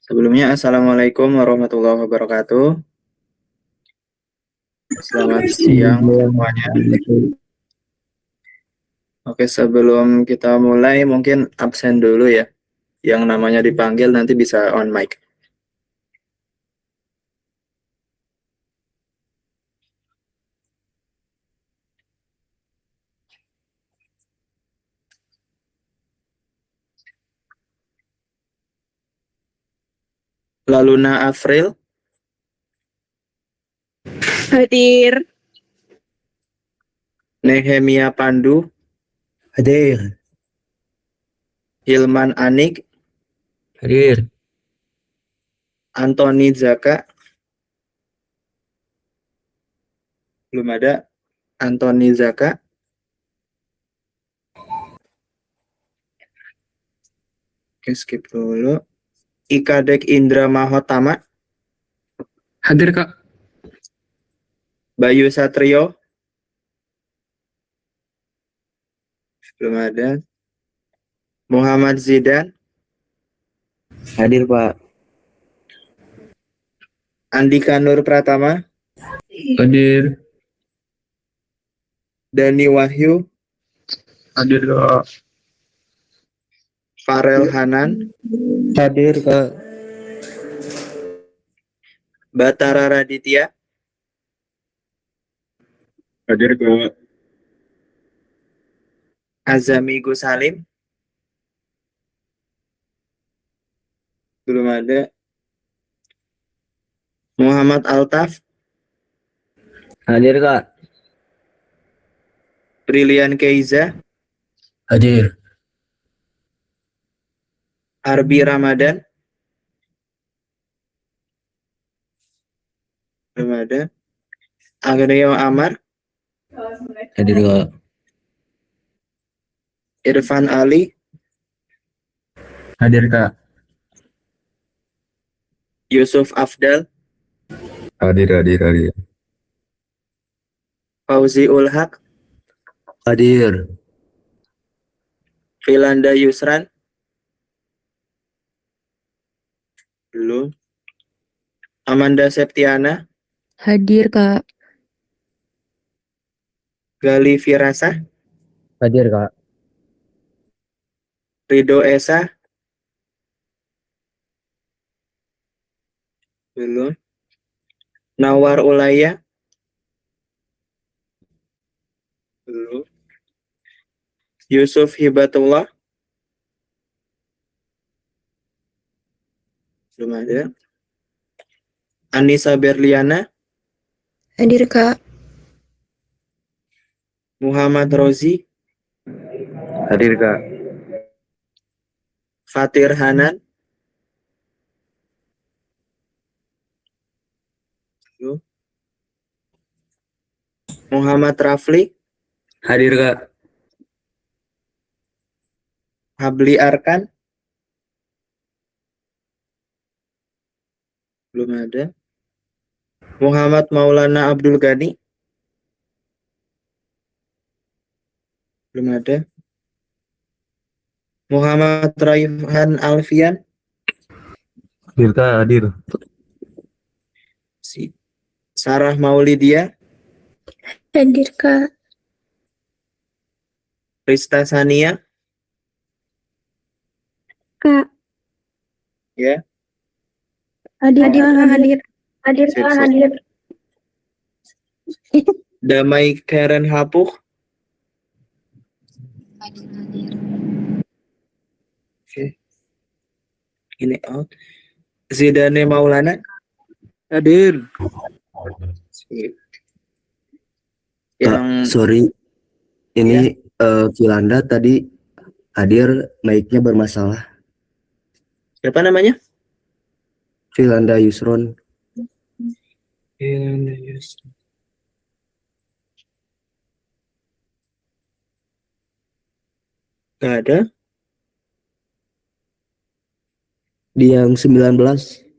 Sebelumnya, Assalamualaikum warahmatullahi wabarakatuh. Selamat siang semuanya. Oke, sebelum kita mulai, mungkin absen dulu ya. Yang namanya dipanggil nanti bisa on mic. Laluna Afril, Hadir. Nehemia Pandu, Hadir. Hilman Anik, Hadir. Antoni Zaka, belum ada. Antoni Zaka, oke skip dulu. Ikadek Indra Mahotama, Hadir, Kak. Bayu Satrio, belum ada. Muhammad Zidan, Hadir, Pak. Andika Nur Pratama, Hadir. Dani Wahyu, Hadir, Kak. Farel Hanan, Hadir, Kak. Batara Raditya, Hadir, Kak. Azami Gusalim, belum ada. Muhammad Altaf, Hadir, Kak. Brilian Keiza, Hadir. Arbi Ramadan, belum ada. Agneo Amar, Hadir, Kak. Irfan Ali, Hadir, Kak. Yusuf Afdal, Hadir. Fauzi Ulhak, Hadir. Filanda Yusran, belum. Amanda Septiana, Hadir, Kak. Gali Firasa, Hadir, Kak. Rido Esa, belum. Nawar Ulaya, belum. Yusuf Hibatullah, belum ada. Anissa Berliana, Hadir, Kak. Muhammad Rozi, Hadir, Kak. Fatir Hanan, belum. Muhammad Rafli, Hadir, Kak. Habli Arkan, belum ada. Muhammad Maulana Abdul Ghani, belum ada. Muhammad Raihan Alfian, Hadir, Kak. Hadir. Sarah Maulidia, Hadir, Kak. Rista Sania, Kak. ya. Hadir, Kak. Hadir. Hadir, Kak. Hadir. Damai Karen Hapuk, oke. Ini out. Zidane Maulana, Hadir. sip. Kak, sorry. Ini Filanda tadi hadir, mic-nya bermasalah. Siapa namanya? Filanda Yusron. Gak ada. Di yang 19,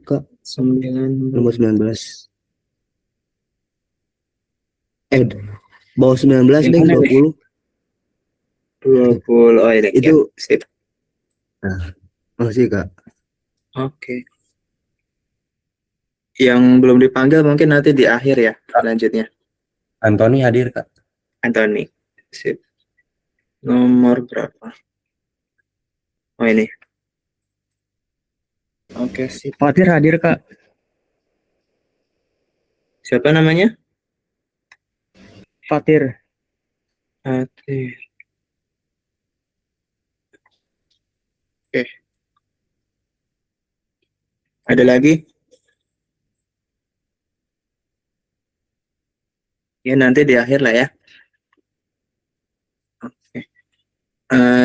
Kak. 9. Nomor 19. Bawah 19 deh, 20. 20. Oh, ini itu. ya. Sip. Nah, makasih, Kak. Oke. Yang belum dipanggil mungkin nanti di akhir ya selanjutnya. Anthony hadir, Kak. Anthony. Sip. Nomor berapa? Oh ini. Oke, sip. Fatir hadir, Kak. Siapa namanya? Fatir. Oke. Ada lagi? Ya nanti di akhir lah ya. Oke.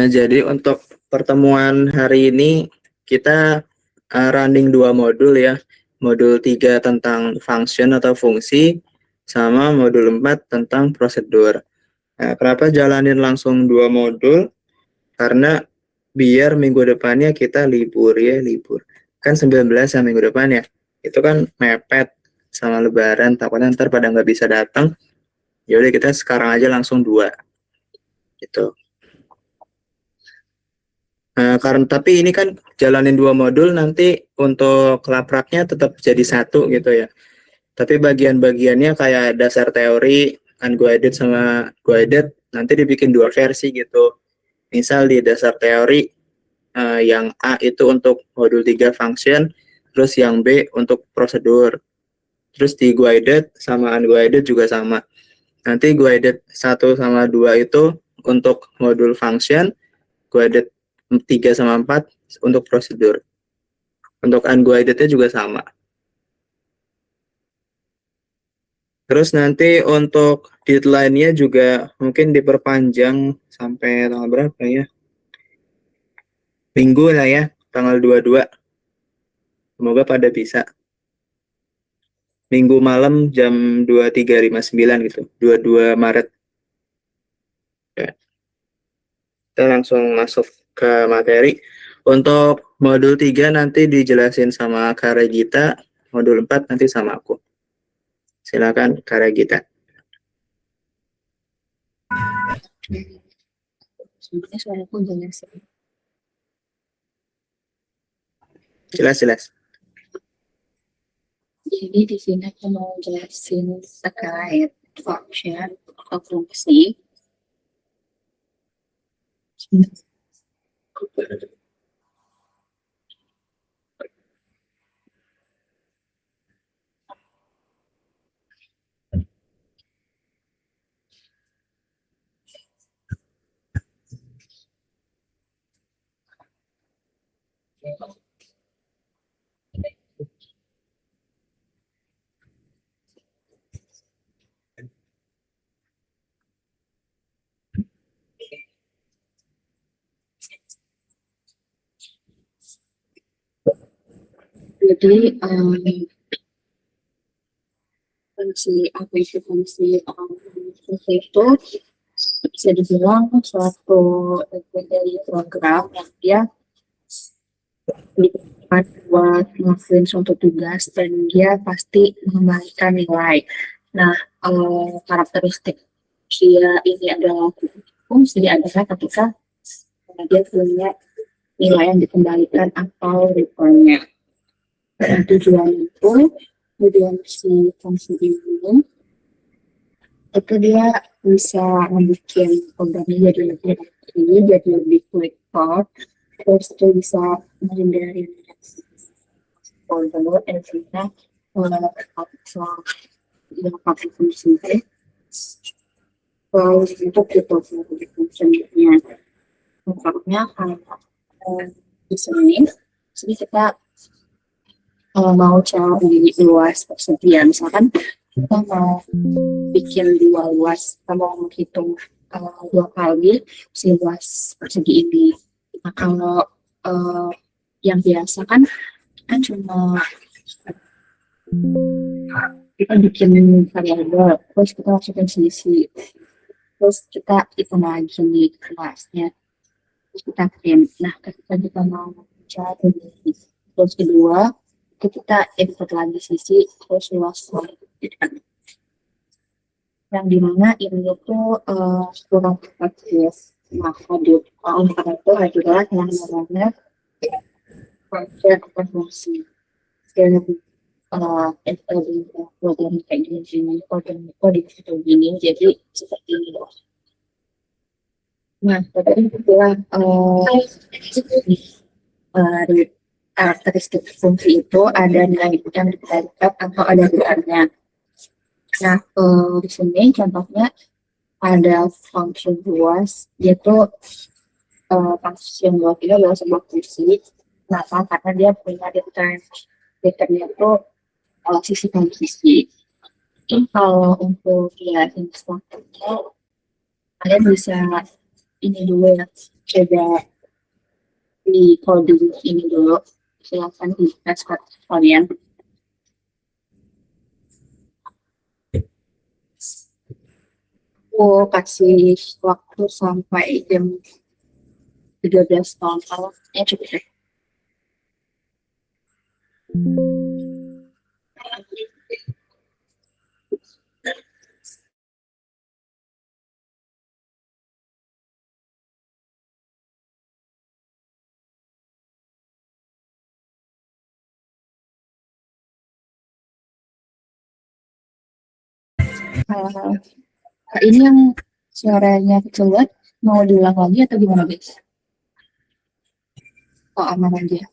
Jadi untuk pertemuan hari ini kita running 2 modul ya. Modul 3 tentang function atau fungsi, sama modul 4 tentang prosedur. Nah, kenapa jalanin langsung 2 modul? Karena biar minggu depannya kita libur ya, libur. Kan 19 ya minggu depan ya. Itu kan mepet sama lebaran, takutnya ntar pada nggak bisa datang. Ya udah kita sekarang aja langsung 2 gitu. Karena tapi ini kan jalanin 2 modul, nanti untuk lapraknya tetap jadi 1 gitu ya. Tapi bagian-bagiannya kayak dasar teori, unguided sama guided nanti dibikin 2 versi gitu. Misal di dasar teori yang A itu untuk modul 3 function, terus yang B untuk prosedur. Terus di guided sama unguided juga sama. Nanti guided 1 sama 2 itu untuk modul function, guided 3 sama 4 untuk prosedur. Untuk unguided-nya juga sama. Terus nanti untuk deadline-nya juga mungkin diperpanjang sampai tanggal berapa ya? Minggu lah ya, tanggal 22. Semoga pada bisa. Minggu malam jam 23.59 gitu, 22 Maret. Ya. Kita langsung masuk ke materi. Untuk modul 3 nanti dijelasin sama Kak Regita, modul 4 nanti sama aku. Silakan Kak Regita. Sebenarnya suaraku jelas. Jelas. Jadi di sini aku mau jelasin terkait function atau fungsi. Jadi fungsi apa itu fungsi itu bisa dibilang suatu bagian dari program yang dia dibuat buat ngelakuin suatu tugas dan dia pasti mengembalikan nilai. Nah, karakteristik dia ini adalah fungsi adalah ketika dia punya nilai yang dikembalikan atau return-nya. Dan tujuan itu, tujuan si fungsi ini itu dia bisa membuat programnya jadi lebih rapi, jadi lebih quick code, terus dia bisa menghindari folder dan juga pakai fungsi terus untuk gitu fungsinya contohnya di sini kita mau cari luas persegi, misalkan kita mau bikin 2 luas, kita mau menghitung 2 kali si luas persegi ini. Nah, kalau yang biasa kan cuma kita bikin variabel, terus kita masukin selisih, terus kita hitung lagi nih kelasnya, terus kita print. Nah, ketika kita mau cari terus kedua, itu kita input lagi sisi, terus luas lagi. Yang dimana ini tuh kurang praktis. Nah, hadir karena itu adalah yang namanya function atau fungsi. program kayak gini, coding itu gini, jadi seperti ini loh. Nah, tadi bilang karakteristik fungsi itu ada nilai yang dikalikan atau ada gelarnya. Nah, di sini contohnya ada function luas, yaitu function luas itu adalah sebuah fungsi. Kenapa? Karena dia punya return. Returnnya itu sisi dan sisi. Ini kalau untuk ya instructornya, kalian bisa ini dulu ya, coba di coding ini dulu. Silakan di tes kalian. Aku kasih waktu sampai jam 13 tahun. Ya cukup deh. Ini yang suaranya kecil banget, mau diulang lagi atau gimana guys? Oh aman aja.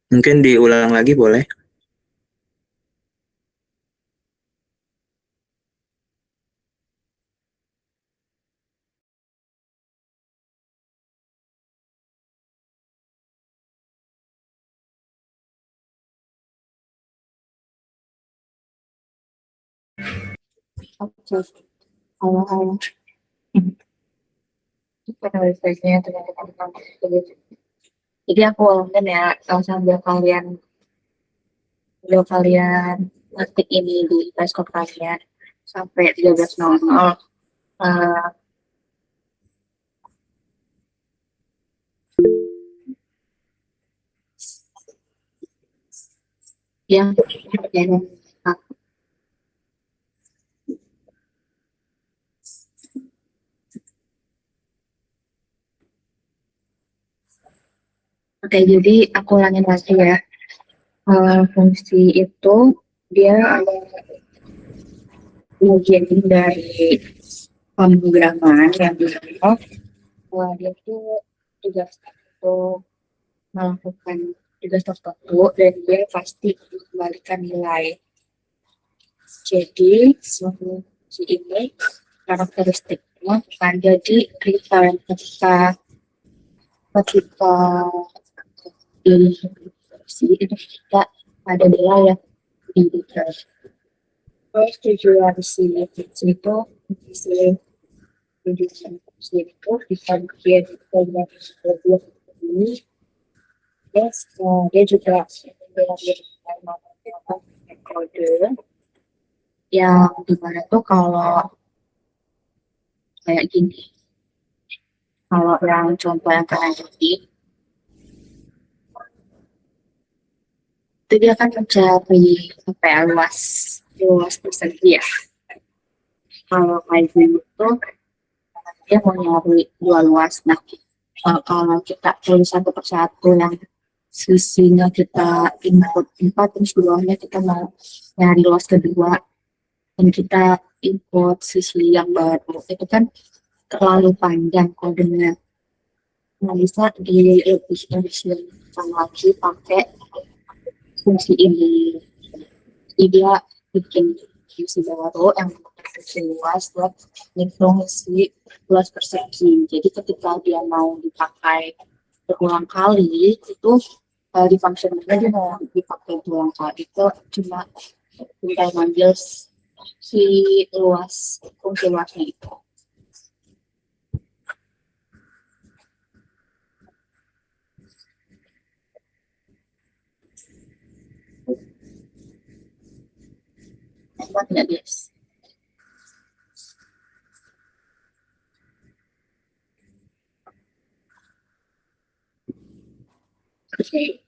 Mungkin diulang lagi boleh? Oke. Halo. Kita wifi-nya ternyata. Jadi aku ulangin ya, sambil kalian ngetik ini di Periscope kalian sampai 13.00. Uh, yang Oke, jadi aku ulangin lagi ya. Fungsi itu dia ada bagian dari pemrograman yang dimana dia tuh tugas itu melakukan tugas tertentu dan dia pasti dikembalikan nilai. Jadi fungsi ini karakteristiknya akan jadi return ketika di fungsi itu kita ada nilai yang di return. Terus tujuan si fungsi itu tujuan fungsi itu bisa bikin banyak sebuah ini. Yes, dia juga menggunakan kode yang dimana tuh kalau kayak gini, kalau yang contoh yang kalian ketik itu dia akan mencari apa ya, luas persegi ya. Kalau kayak gini tuh dia mau nyari dua luas. Nah, kalau kita tulis satu persatu yang sisinya kita input 4 terus bawahnya kita mau nyari luas kedua dan kita input sisi yang baru, itu kan terlalu panjang kodenya. Nah, bisa di lebih efisienkan lagi pakai fungsi ini. Jadi dia bikin fungsi baru yang fungsi luas buat ngitung si luas persegi. Jadi ketika dia mau dipakai berulang kali itu di functionnya dia mau dipakai berulang kali itu cuma tinggal ngambil si fungsi luasnya itu. Emang ya guys. Okay.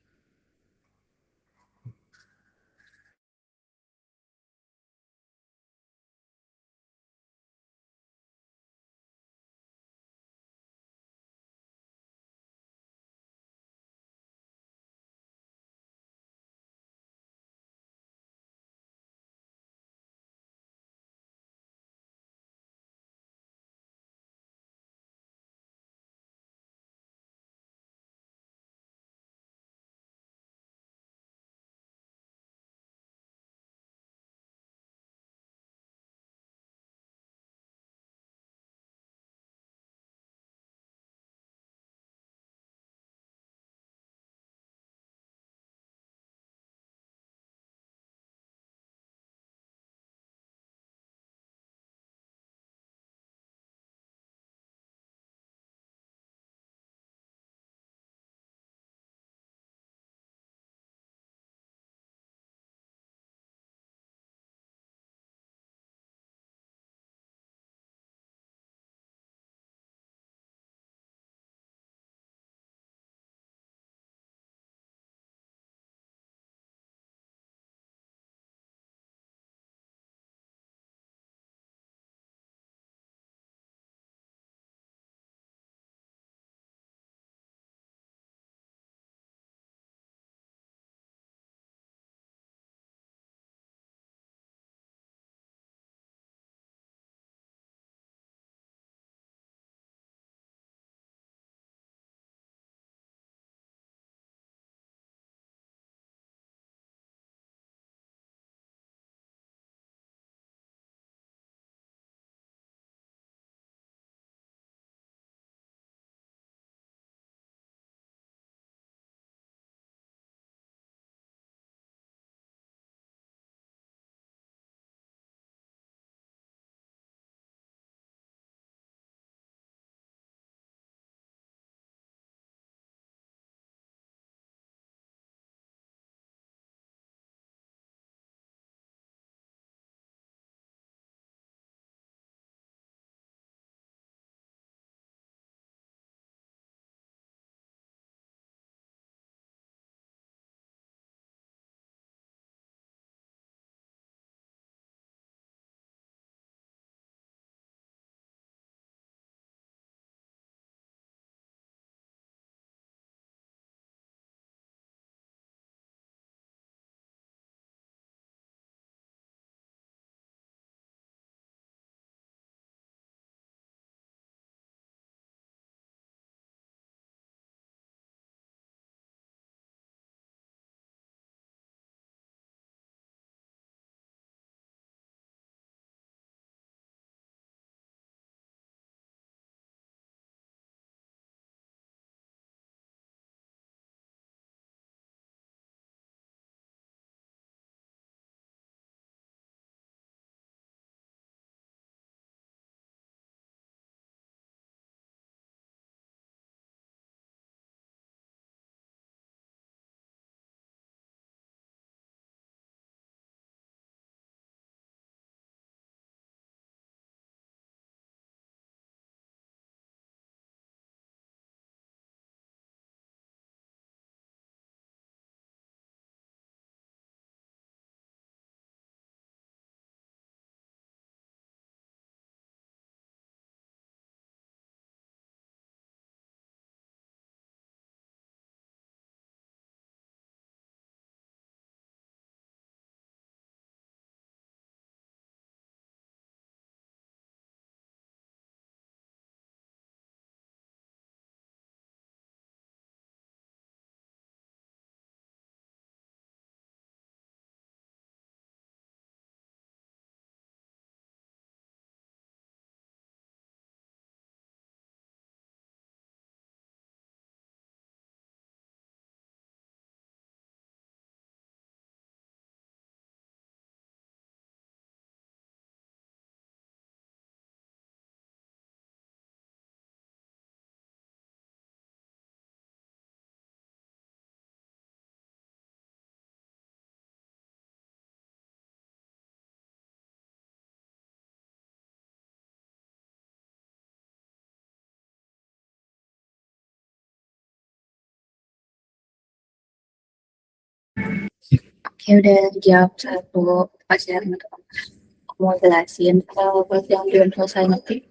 Ya udah jawab satu pacaran aku mau jelasin. Kalau buat yang belum selesai nanti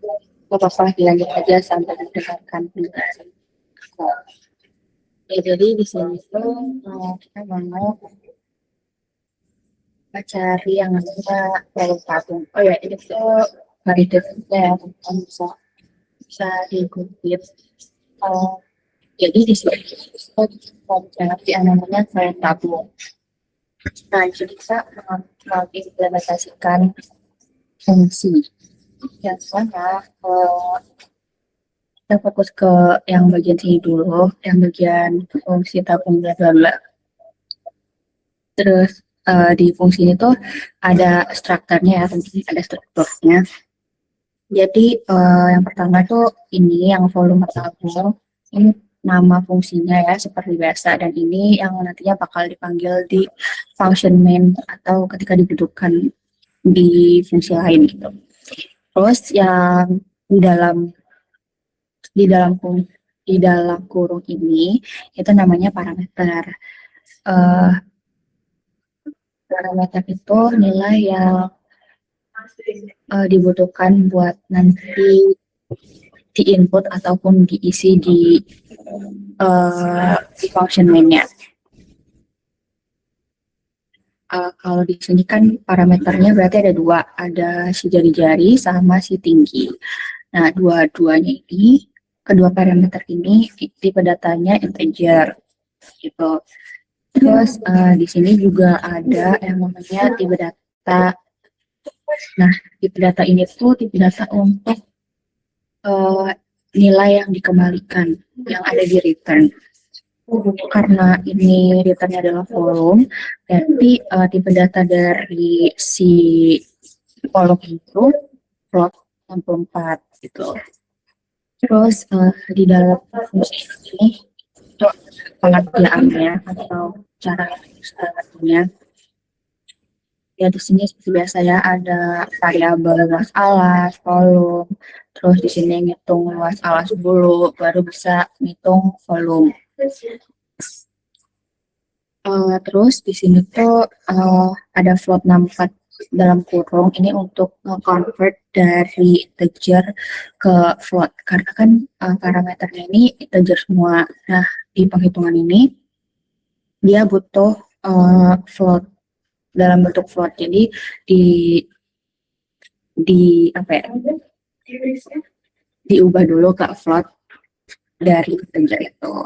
gak apa-apa dilanjut aja sampai mendengarkan penjelasan aku. Ya jadi di sini tuh kita mau cari yang namanya volume tabung. Oh ya ini tuh validasinya ya teman bisa diikutin. Eh, jadi di sini kita cari yang namanya volume tabung. Nah, jadi kita mengimplementasikan fungsi yang mana kita fokus ke yang bagian sini dulu, yang bagian fungsi tabung bla bla bla. Terus di fungsi ini tuh ada strukturnya ya, tentunya ada strukturnya. Jadi yang pertama tuh ini yang volume tabung, ini nama fungsinya ya seperti biasa, dan ini yang nantinya bakal dipanggil di function main atau ketika dibutuhkan di fungsi lain gitu. Terus yang di dalam di dalam di dalam kurung ini itu namanya parameter. Eh, Parameter itu nilai yang dibutuhkan buat nanti di input ataupun diisi di function main-nya. Kalau di sini kan parameternya berarti ada dua, ada si jari-jari sama si tinggi. Nah, dua-duanya ini, kedua parameter ini tipe datanya integer, gitu. Terus di sini juga ada yang namanya tipe data. Nah, tipe data ini tuh tipe data untuk nilai yang dikembalikan, yang ada di return. Karena ini returnnya adalah volume, berarti tipe data dari si volume itu float 64 gitu. Terus di dalam fungsi ini untuk pengertiannya atau cara mengertinya, ya di sini seperti biasa ya ada variabel luas alas, volume, terus di sini ngitung luas alas dulu, baru bisa ngitung volume. Terus di sini tuh ada float 64 dalam kurung ini untuk convert dari integer ke float karena kan parameternya ini integer semua. Nah, di penghitungan ini dia butuh float dalam bentuk float. Jadi di apa ya? Diubah dulu ke float dari integer itu.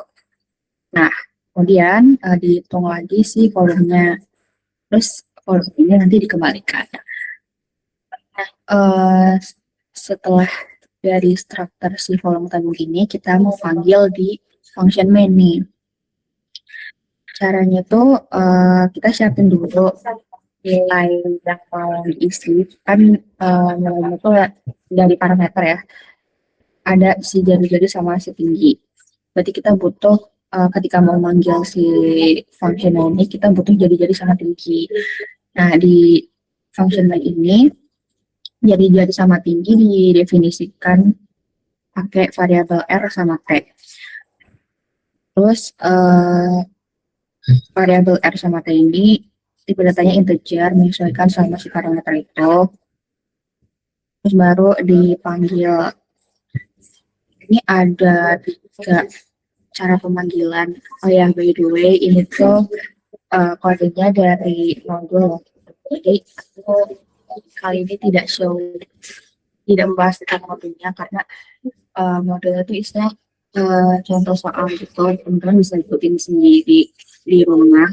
Nah, kemudian dihitung lagi si volumenya. Terus volume ini nanti dikembalikan. Nah, setelah dari struktur si volume tabung ini, kita mau panggil di function main nih. Caranya tuh kita siapin dulu nilai yang mau diisi. Kan nilainya tuh dari parameter ya. Ada si jari-jari sama si tinggi. Berarti kita butuh ketika mau manggil si function main ini, kita butuh jari-jari sama tinggi. Nah, di function main ini, jari-jari sama tinggi didefinisikan pakai variabel R sama T. Terus variabel R sama T ini tipe datanya integer, menyesuaikan sama si parameter itu. Terus baru dipanggil. Ini ada 3 cara pemanggilan. Oh ya, by the way, ini tuh kodenya dari modul. Jadi aku kali ini tidak membahas tentang modulnya karena modulnya itu isinya contoh soal gitu, teman-teman bisa ikutin sendiri di rumah.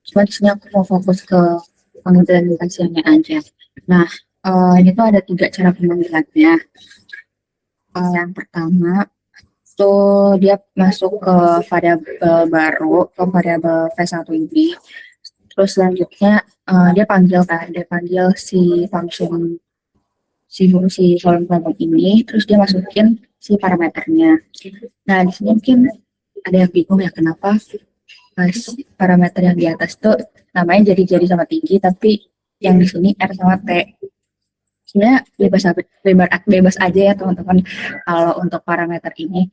Cuma di sini aku mau fokus ke pengimplementasiannya aja. Nah, ini tuh ada 3 cara pemanggilannya. Yang pertama tuh dia masuk ke variabel baru, ke variabel V1 ini. Terus selanjutnya dia panggil si function si fungsi volume tabung ini, terus dia masukin si parameternya. Nah, di sini mungkin ada yang bingung ya kenapa parameter yang di atas tuh namanya jari-jari sama tinggi, tapi yang di sini R sama T. Sebenarnya bebas aja ya teman-teman kalau untuk parameter ini.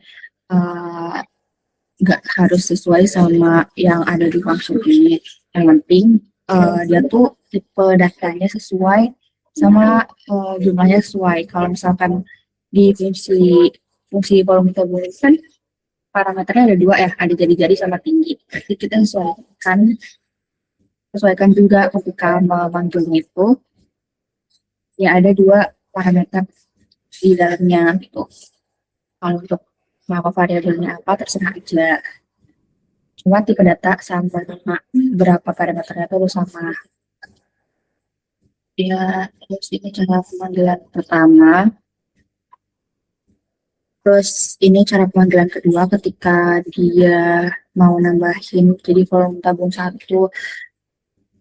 nggak harus sesuai sama yang ada di function ini. Yang penting dia tuh tipe datanya sesuai sama jumlahnya sesuai. Kalau misalkan di fungsi volume tabung kan parameternya ada dua ya, ada jari-jari sama tinggi. Jadi kita sesuaikan juga ketika memanggilnya itu ya ada dua parameter di dalamnya gitu. Kalau untuk mau variabelnya apa terserah aja. Cuma tipe data sama berapa parameternya itu sama. Ya, terus ini cara pemanggilan pertama. Terus ini cara pemanggilan kedua ketika dia mau nambahin jadi volume tabung satu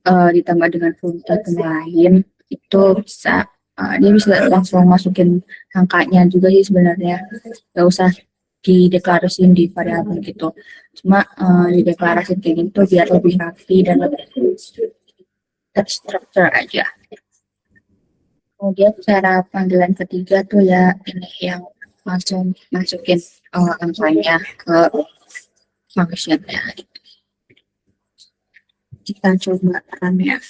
ditambah dengan volume tabung lain itu bisa dia bisa langsung masukin angkanya juga sih sebenarnya, nggak usah dideklarasiin di variabel gitu, cuma dideklarasiin kayak gitu biar lebih rapi dan lebih terstruktur aja. Kemudian cara panggilan ketiga tuh ya ini yang langsung masukin angkanya ke functionnya. Kita coba run ya.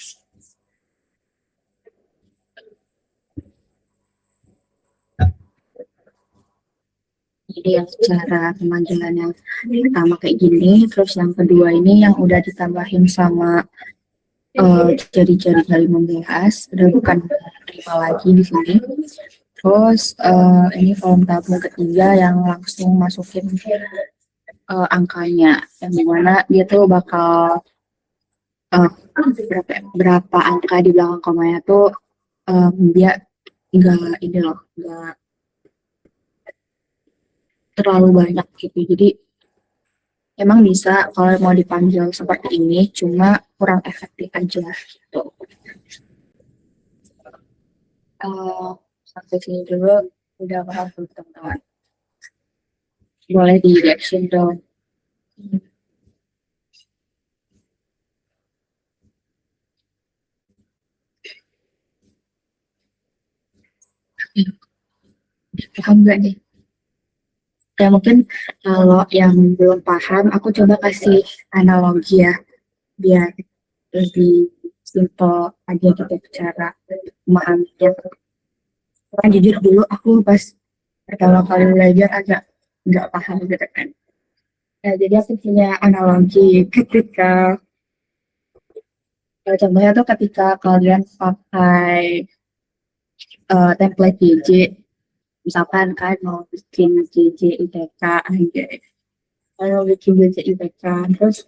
Jadi yang cara pemanggilan yang pertama kayak gini, terus yang kedua ini yang udah ditambahin sama jari-jari kali 15, udah bukan 5 lagi di sini. Terus ini volume tabung ketiga yang langsung masukin angkanya, yang dimana dia tuh bakal berapa angka di belakang komanya tuh dia nggak ini loh, nggak terlalu banyak gitu. Jadi emang bisa kalau mau dipanggil seperti ini, cuma kurang efektif aja gitu. Sampai sini dulu udah paham belum teman-teman? Boleh di reaction dong. Paham nggak nih? Ya mungkin kalau yang belum paham, aku coba kasih analogi ya, biar lebih simple aja gitu cara memahaminya. Karena jujur dulu aku pas pertama kali belajar agak nggak paham gitu kan. Ya, jadi aku punya analogi ketika contohnya tuh ketika kalian pakai template JJ, misalkan kan mau bikin JJ ITK aja, kalau bikin JJ ITK terus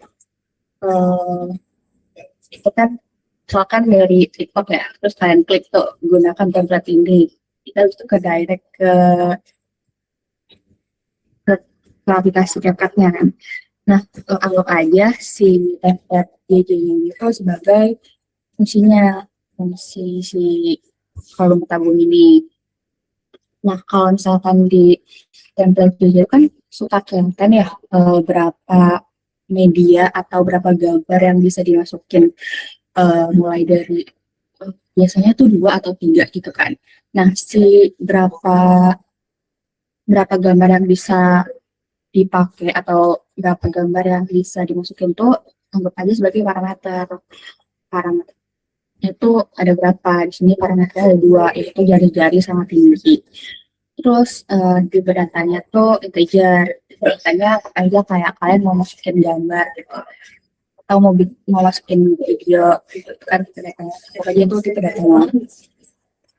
itu kan misalkan dari TikTok ya, terus kalian klik tuh gunakan template ini, kita bisa ke direct ke aplikasi CapCut-nya kan. Nah, anggap aja si template JJ ini itu sebagai fungsi si kolom tabung ini. Nah, kalau misalkan di template JJ kan suka kelihatan ya berapa media atau berapa gambar yang bisa dimasukin, mulai dari biasanya tuh 2 atau 3 gitu kan. Nah, si berapa gambar yang bisa dipakai atau berapa gambar yang bisa dimasukin tuh anggap aja sebagai parameter. Parameter itu ada berapa? Di sini parameternya ada 2, yaitu jari-jari sama tinggi. Terus di datanya tuh integer. Datanya aja kayak kalian mau masukin gambar gitu, atau mau masukin video gitu kan, datanya. Pokoknya itu tipe datanya.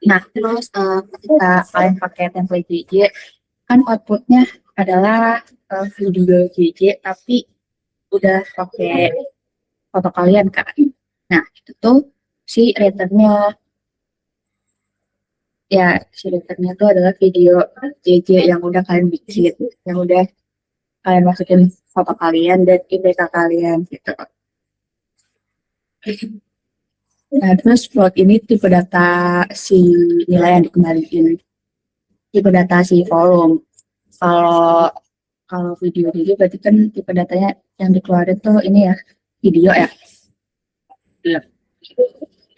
Nah, terus ketika kalian pakai template JJ, kan outputnya adalah video JJ tapi udah pakai foto kalian kan. Nah, itu tuh si returnnya, ya si returnnya tuh adalah video JJ yang udah kalian bikin, yang udah kalian masukin foto kalian dan IPK kalian gitu. Nah, terus float ini tipe data si nilai yang dikembalikan, tipe data si volume. Kalau kalau video ini berarti kan tipe datanya yang dikeluarin tuh ini ya, video ya.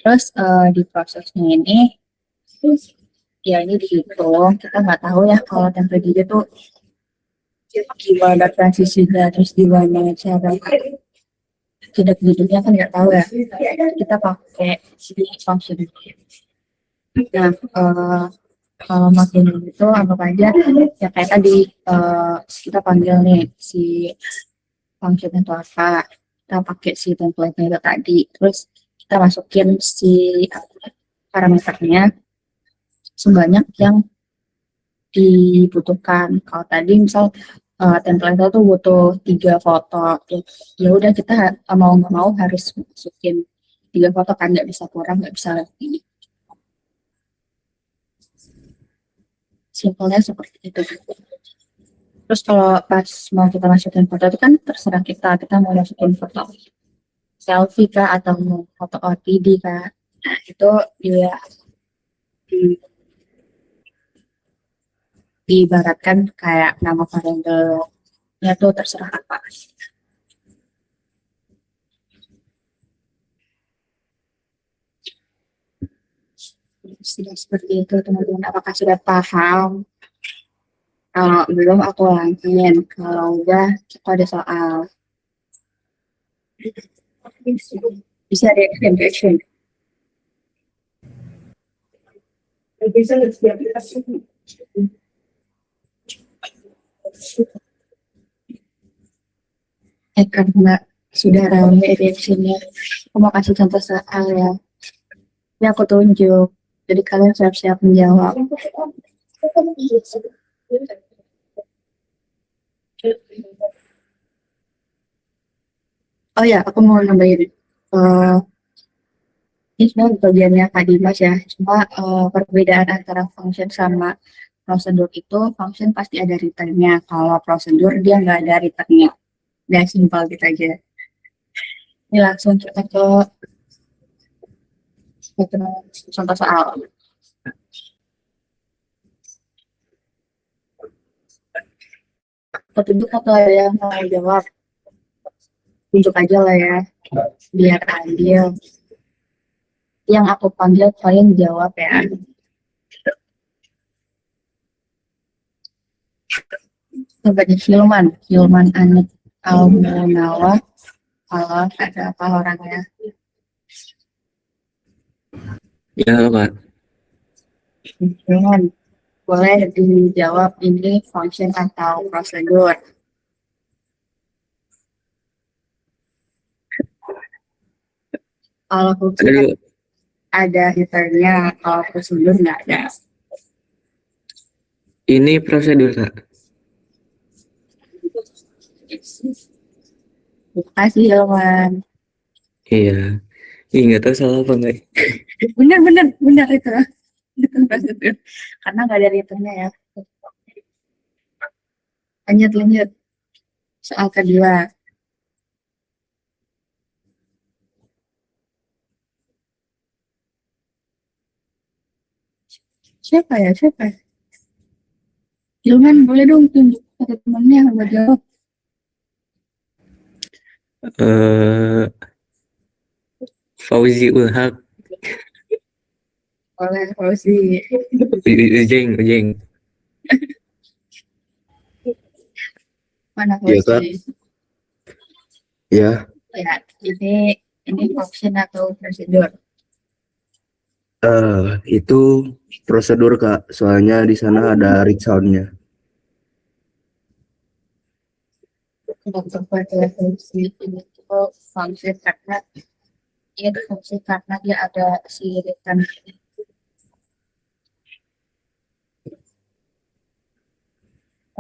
Terus di prosesnya ini ya ini dihitung, kita nggak tahu ya kalau template video tuh gimana transisinya, terus gimana cara tidak hidupnya kan nggak tahu ya. Kita pakai si function. Nah, kalau makin itu anggap aja ya kayak tadi kita panggil nih si function itu apa, kita pakai si template-nya itu tadi, terus kita masukin si parameternya sebanyak yang dibutuhkan. Kalau tadi misal template itu butuh 3 foto, ya ya udah kita mau nggak mau harus masukin 3 foto kan, nggak bisa kurang, nggak bisa lebih. Simpelnya seperti itu. Terus kalau pas mau kita masukin foto itu kan terserah kita mau masukin foto selfie kah atau mau foto OOTD kah. Nah, itu dia di- diibaratkan kayak nama variabelnya tuh terserah apa. Sudah seperti itu teman-teman, apakah sudah paham? Kalau belum aku lanjutin, kalau udah kita ada soal. Bisa reaction. Karena sudah ramai reaksinya, aku mau kasih contoh soal ya. Ini aku tunjuk. Jadi kalian siap-siap menjawab. Oh ya, aku mau nambahin. Eh, ini sebenarnya bagiannya Kak Dimas ya. Cuma perbedaan antara function sama prosedur itu, function pasti ada returnnya. Kalau prosedur dia nggak ada returnnya. Udah simpel gitu aja. Ini langsung kita ke contoh soal. Petunjuk atau ada yang mau jawab? Tunjuk aja lah ya, biar adil. Yang aku panggil kalian jawab ya. Coba di Hilman Anik Almunawa. Kalau ada apa orangnya? Ya, Kak. Hilman, boleh dijawab ini function atau prosedur. Kalau function Aduh, ada returnnya, kalau prosedur nggak ada. ini prosedur, Kak. Terima kasih Hilman. Iya. Ih, nggak tahu salah apa enggak. Benar itu. Itu prosedur. Karena nggak ada returnnya ya. Lanjut. Soal kedua. Siapa ya? Hilman, boleh dong tunjuk pada temannya yang mau jawab. Eh, Fauzi Ulhak. Boleh, Fauzi. Ujeng. Mana Iya, Kak. Fauzi? Ya, Ya, ini option atau prosedur. itu prosedur, Kak. Soalnya di sana ada read sound-nya. Untuk pada Fauzi ini tuh function karena ini tuh fungsi karena dia ada si return.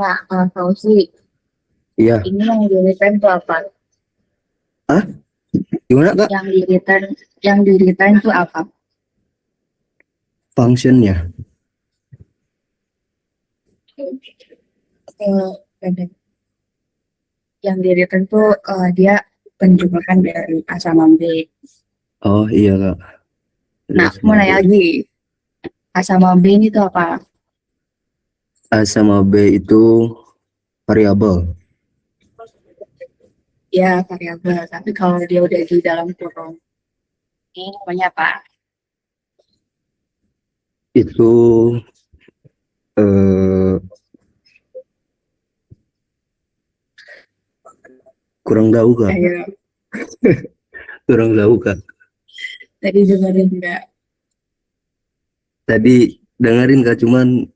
Nah, Fauzi, Iya. ini yang di return itu apa? Gimana, Kak? Yang di return itu apa? Function-nya. Ada. Yang di return itu dia penjumlahan dari A sama B. Oh, iya, Kak. Nah, Terus mau nanya lagi, A sama B ini tuh apa? A sama B itu variabel. Ya, variabel. Tapi kalau dia udah di dalam kurung, ini namanya apa? Itu eh Kurang tahu kak. Ayo, Kurang tahu kak. tadi dengerin nggak? Tadi dengerin kak, cuman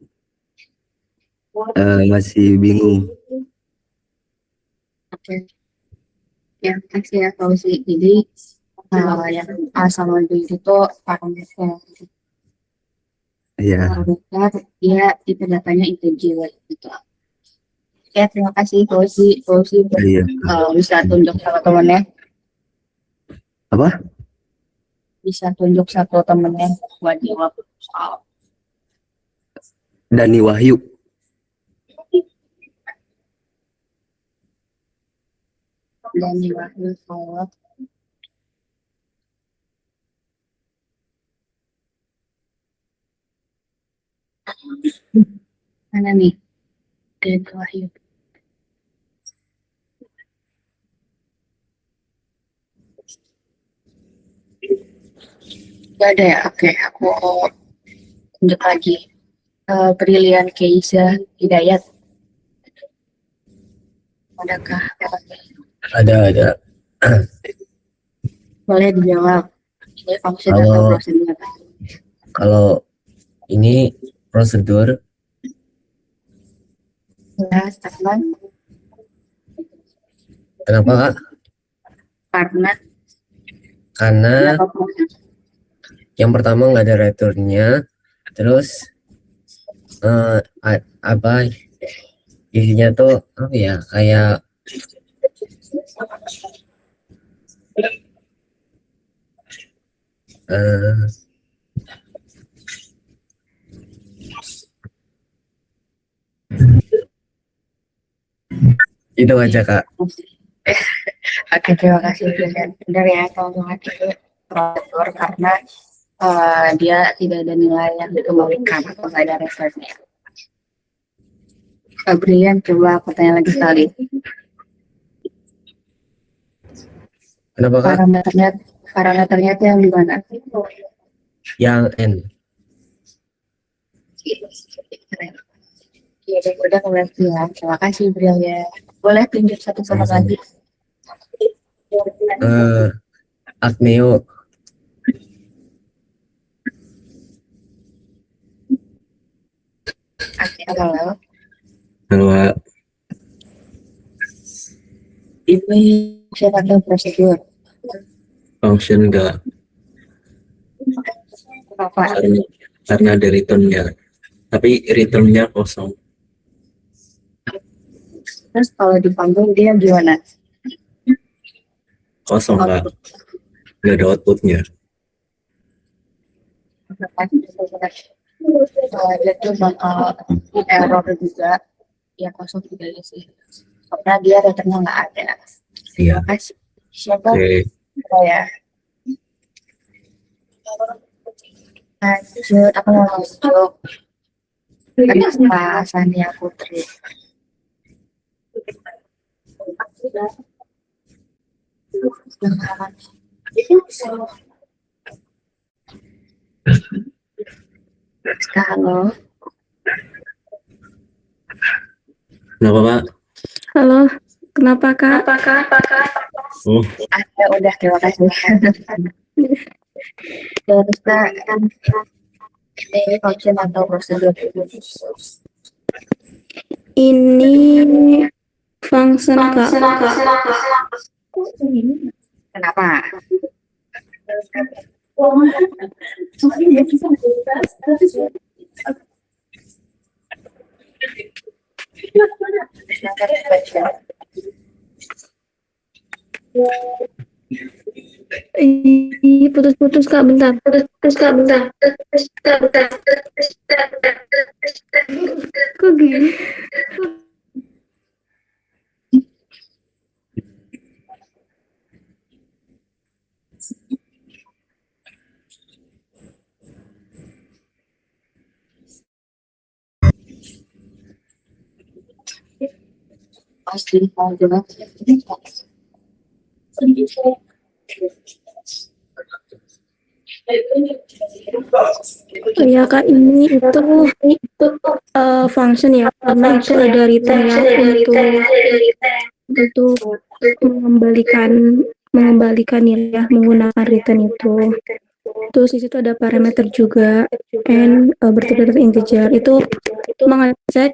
masih bingung. Oke. Ya, kasih ya Fauzi. Jadi, yang A sama B itu parameter. Iya. Parameter, dia tipe datanya integer gitu. Ya, terima kasih Fauzi. Fauzi Iya. bisa tunjuk sama temennya. Apa? Bisa tunjuk satu temennya buat jawab soal. Dani Wahyu. Dan Wahyu soal. Mana nih? Dan Wahyu. Gak ada ya? Oke, aku tunjuk lagi. Brilian Keiza Hidayat. Adakah? Ada. Boleh dijawab. Ini function Kalau- atau prosedur? Kalau ini prosedur, Ya, Stefan. kenapa kak? Karena Karena kenapa prosedur? yang pertama nggak ada returnnya, terus apa isinya tuh apa ya, kayak eh, itu aja kak. Oke, terima kasih Brilian. Benar ya, teman-teman itu prosedur karena dia tidak ada nilai yang dikembalikan atau nggak ada returnnya. Brilian, coba aku tanya lagi sekali. Kenapa kak? Parameternya itu yang di mana? Yang N. Iya, udah ngerti ya. Terima kasih Brilian. Boleh tunjuk satu sama lagi. Agneo. Oke, halo. Halo kak. Ini saya pakai prosedur. Function enggak, Kenapa? karena ada returnnya. Tapi returnnya kosong. Terus kalau dipanggil dia gimana? Kosong kak. Nggak ada outputnya. Dia tuh bakal error juga. Ya kosong juga ya sih. Karena dia datanya nggak ada. Iya. Terima kasih. Siapa? Oke. Ya. Lanjut, aku mau masuk. Kenapa Sania Putri? Halo. Kenapa kak? Halo, kenapa Kak? Oh, Udah, terima kasih. Terus kan ini function atau prosedur. Ini function Kak. Kenapa? Ih, putus-putus Kak, bentar. Kok gini? Pasti mau jawab. Ya Kak, ini itu function ya, karena itu ada return ya untuk untuk mengembalikan nilai ya, menggunakan return itu. Terus di situ ada parameter juga n berarti integer itu mengecek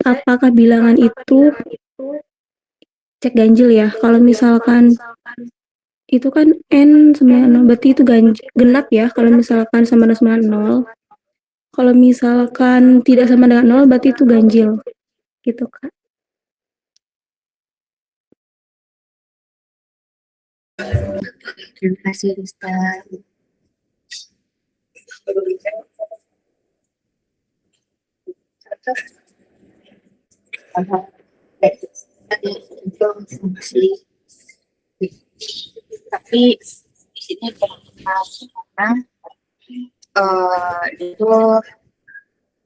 apakah bilangan itu cek ganjil ya. Kalau misalkan itu kan n sama 0 berarti itu genap ya kalau misalkan sama dengan 0. Kalau misalkan tidak sama dengan 0 berarti itu ganjil gitu Kak. Terima kasih Rizka. Fungsi. Tapi di sini karena itu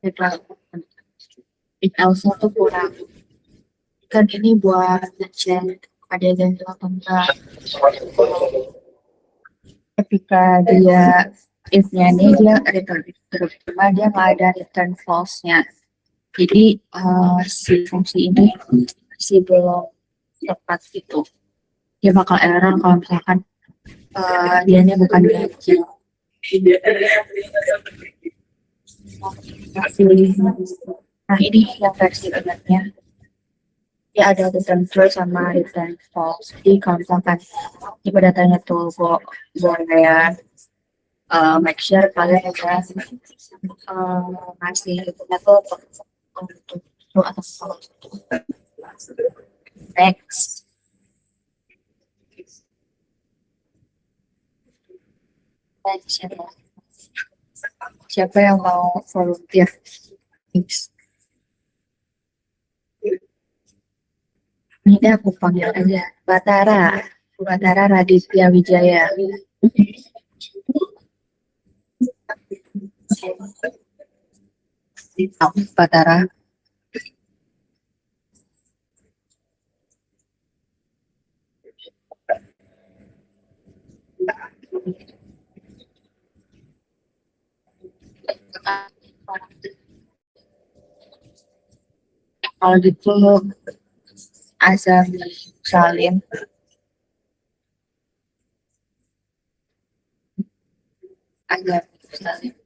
it also tuh kurang, kan ini buat ngecek ada ganjil atau enggak. Ketika dia if-nya ini dia return true, cuma dia nggak ada return false-nya. Jadi si fungsi ini masih belum tepat gitu. Dia bakal error kalau misalkan dianya bukan ganjil. Nah ini yang versi benernya. Dia ada return true sama return false. Jadi kalau misalkan tipe datanya tuh boleh make sure kalian udah ngasih return tuh untuk true atau false. Next. Siapa yang mau volunteer? Ini aku panggil aja Batara Raditya Wijaya. Batara. Kalau gitu Azami Salim. Azami Salim.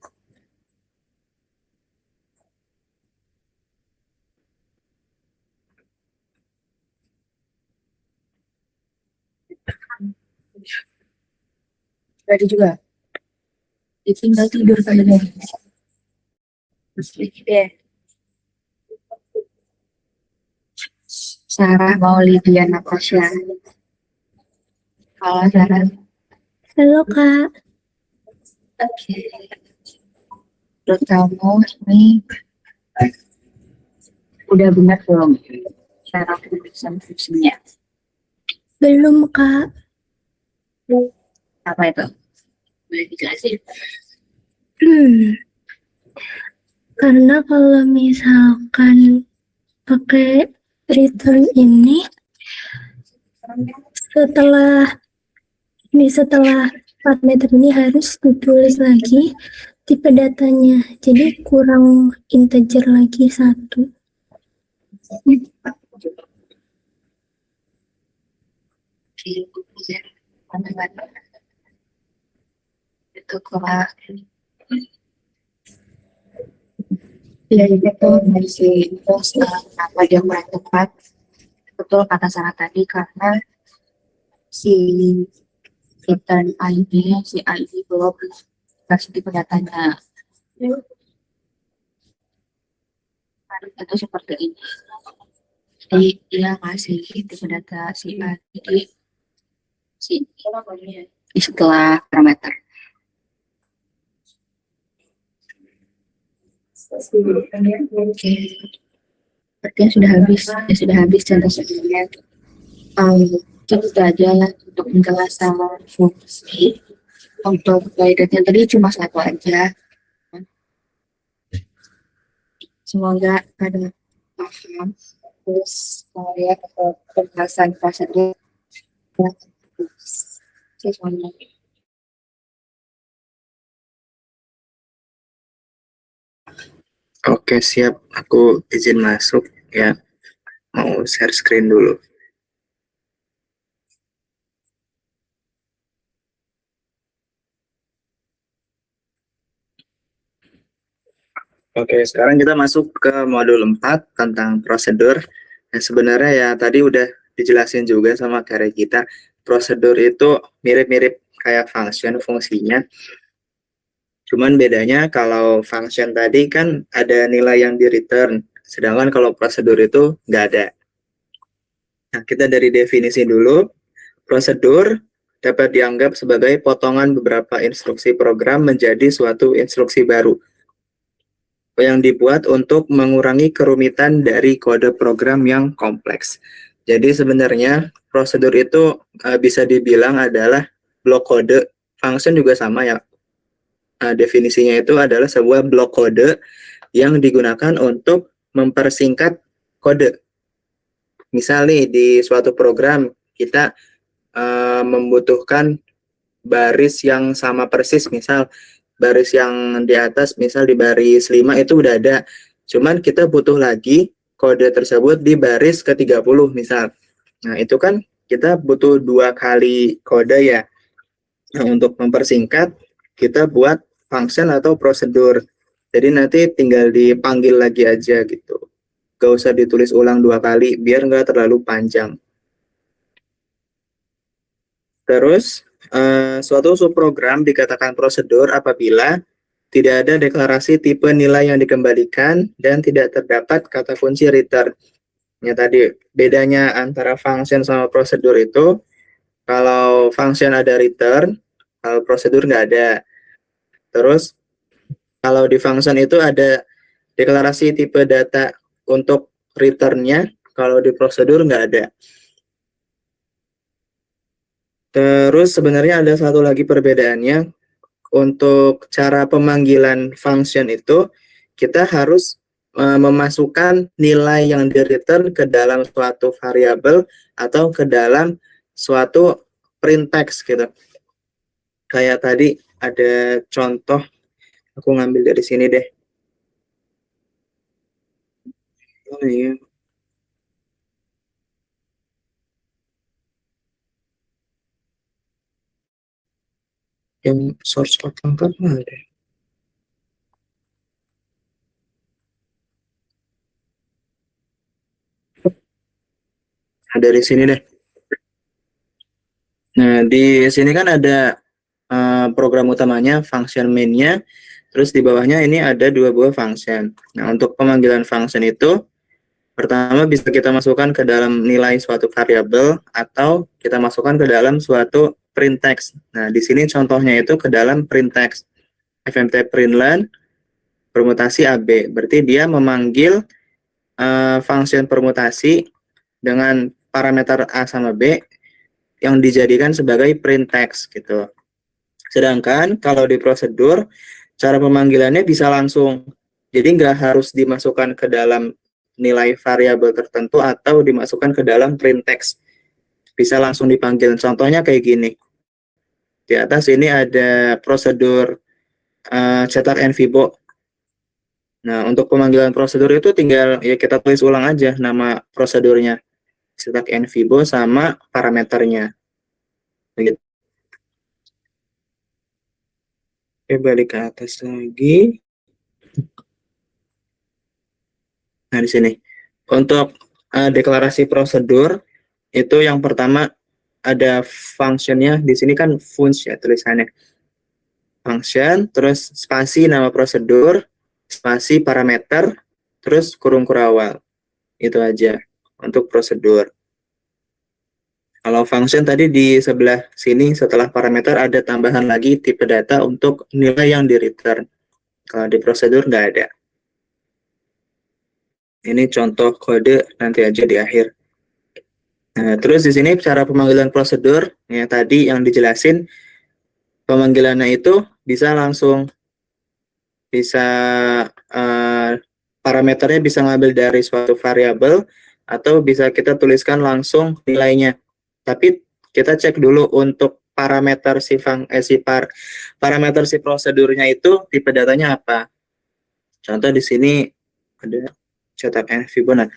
Ready juga. Ditinggal tidur kalian. Deh. Sarah Maulidia Natasha. Halo Sarah. Halo Kak. Oke. Menurut kamu ini udah benar belum cara penulisan fungsinya? Belum Kak. Apa itu? Boleh dijelasin? Karena kalau misalkan pakai return ini setelah parameter ini harus ditulis lagi tipe datanya, jadi kurang integer lagi satu. Itu kurang. Ya itu versi terus kenapa dia kurang tepat? Betul kata Sarah tadi karena si return ID si ID belum kasih tipe datanya. Itu seperti ini. Jadi dia ngasih tipe data si A, jadi si setelah parameter. Oke, berarti sudah habis contoh sebelumnya. Itu aja lah untuk penjelasan fungsi. Untuk guidance tadi cuma satu aja. Semoga ada paham. Terus lihat pembahasan prosedur. Semuanya. Oke, siap. Aku izin masuk ya. Mau share screen dulu. Oke, sekarang kita masuk ke modul 4 tentang prosedur. Nah, sebenarnya ya tadi udah dijelasin juga sama karya kita. Prosedur itu mirip-mirip kayak function fungsinya. Cuman bedanya kalau function tadi kan ada nilai yang di return, sedangkan kalau prosedur itu nggak ada. Nah, kita dari definisi dulu. Prosedur dapat dianggap sebagai potongan beberapa instruksi program menjadi suatu instruksi baru yang dibuat untuk mengurangi kerumitan dari kode program yang kompleks. Jadi sebenarnya prosedur itu bisa dibilang adalah blok kode. Function juga sama ya. Definisinya itu adalah sebuah blok kode yang digunakan untuk mempersingkat kode. Misal nih di suatu program kita membutuhkan baris yang sama persis, misal baris yang di atas, misal di baris 5 itu udah ada, cuman kita butuh lagi kode tersebut di baris ke-30 misal. Nah itu kan kita butuh 2 kali kode ya. Nah, untuk mempersingkat kita buat function atau prosedur, jadi nanti tinggal dipanggil lagi aja gitu, gak usah ditulis ulang 2 kali biar nggak terlalu panjang. Terus, suatu subprogram dikatakan prosedur apabila tidak ada deklarasi tipe nilai yang dikembalikan dan tidak terdapat kata kunci return. Ya tadi, bedanya antara function sama prosedur itu, kalau function ada return, kalau prosedur nggak ada. Terus, kalau di function itu ada deklarasi tipe data untuk return-nya, kalau di prosedur nggak ada. Terus sebenarnya ada satu lagi perbedaannya, untuk cara pemanggilan function itu kita harus memasukkan nilai yang di return ke dalam suatu variabel atau ke dalam suatu print text gitu. Kayak tadi ada contoh, aku ngambil dari sini deh. Oh iya. Yang source code lengkap ada. Nah, dari sini deh. Nah, di sini kan ada program utamanya, function main-nya, terus di bawahnya ini ada 2 buah function. Nah, untuk pemanggilan function itu, pertama bisa kita masukkan ke dalam nilai suatu variabel atau kita masukkan ke dalam suatu print text. Nah, di sini contohnya itu ke dalam print text. fmt println permutasi AB. Berarti dia memanggil function permutasi dengan parameter A sama B yang dijadikan sebagai print text gitu. Sedangkan kalau di prosedur, cara pemanggilannya bisa langsung. Jadi nggak harus dimasukkan ke dalam nilai variabel tertentu atau dimasukkan ke dalam print text. Bisa langsung dipanggil. Contohnya kayak gini. Di atas ini ada prosedur cetak NVBO. Nah, untuk pemanggilan prosedur itu tinggal ya kita tulis ulang aja nama prosedurnya. Cetak NVBO sama parameternya. Begitu. Oke, balik ke atas lagi. Nah, di sini. Untuk deklarasi prosedur, itu yang pertama ada functionnya. Di sini kan func ya tulisannya. Function, terus spasi nama prosedur, spasi parameter, terus kurung kurawal. Itu aja untuk prosedur. Kalau function tadi di sebelah sini setelah parameter ada tambahan lagi tipe data untuk nilai yang di return. Kalau di prosedur nggak ada. Ini contoh kode nanti aja di akhir. Nah, terus di sini cara pemanggilan prosedur yang tadi yang dijelasin, pemanggilannya itu bisa langsung, bisa parameternya bisa ngambil dari suatu variabel atau bisa kita tuliskan langsung nilainya. Tapi kita cek dulu untuk parameter parameter si prosedurnya itu tipe datanya apa. Contoh di sini ada cetak NVBO. Nah,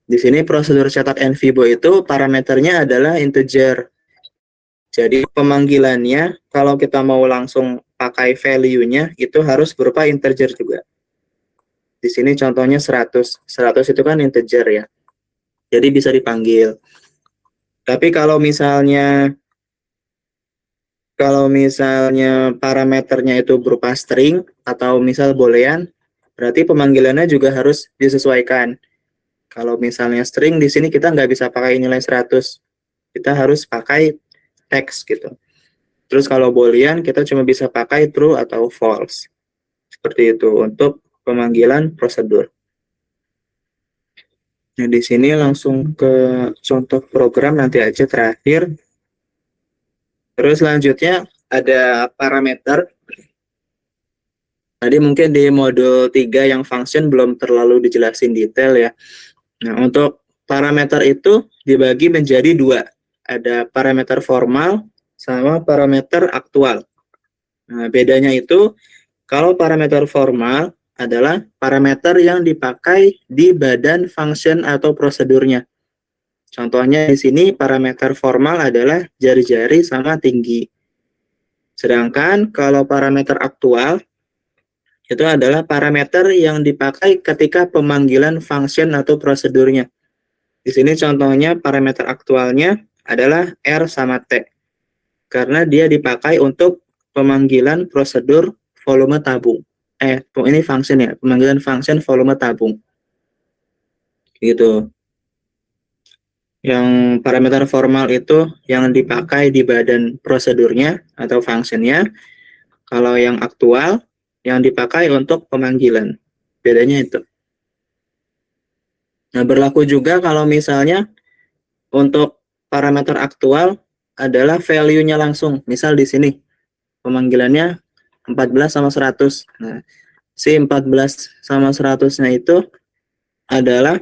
di sini prosedur cetak NVBO itu parameternya adalah integer. Jadi pemanggilannya kalau kita mau langsung pakai value-nya itu harus berupa integer juga. Di sini contohnya 100. 100 itu kan integer ya. Jadi bisa dipanggil. Tapi kalau misalnya parameternya itu berupa string atau misal boolean, berarti pemanggilannya juga harus disesuaikan. Kalau misalnya string di sini kita nggak bisa pakai nilai 100. Kita harus pakai teks gitu. Terus kalau boolean kita cuma bisa pakai true atau false. Seperti itu untuk pemanggilan prosedur. Nah, di sini langsung ke contoh program nanti aja terakhir. Terus selanjutnya ada parameter. Tadi mungkin di modul 3 yang function belum terlalu dijelasin detail ya. Nah, untuk parameter itu dibagi menjadi 2. Ada parameter formal sama parameter aktual. Nah, bedanya itu kalau parameter formal adalah parameter yang dipakai di badan function atau prosedurnya. Contohnya di sini parameter formal adalah jari-jari sama tinggi. Sedangkan kalau parameter aktual itu adalah parameter yang dipakai ketika pemanggilan function atau prosedurnya. Di sini contohnya parameter aktualnya adalah R sama T. Karena dia dipakai untuk pemanggilan prosedur volume tabung. Ini function ya, pemanggilan function volume tabung. Gitu. Yang parameter formal itu yang dipakai di badan prosedurnya atau functionnya. Kalau yang aktual, yang dipakai untuk pemanggilan. Bedanya itu. Nah, berlaku juga kalau misalnya untuk parameter aktual adalah value-nya langsung. Misal di sini, pemanggilannya 14 sama 100. Nah, si 14 sama 100-nya itu adalah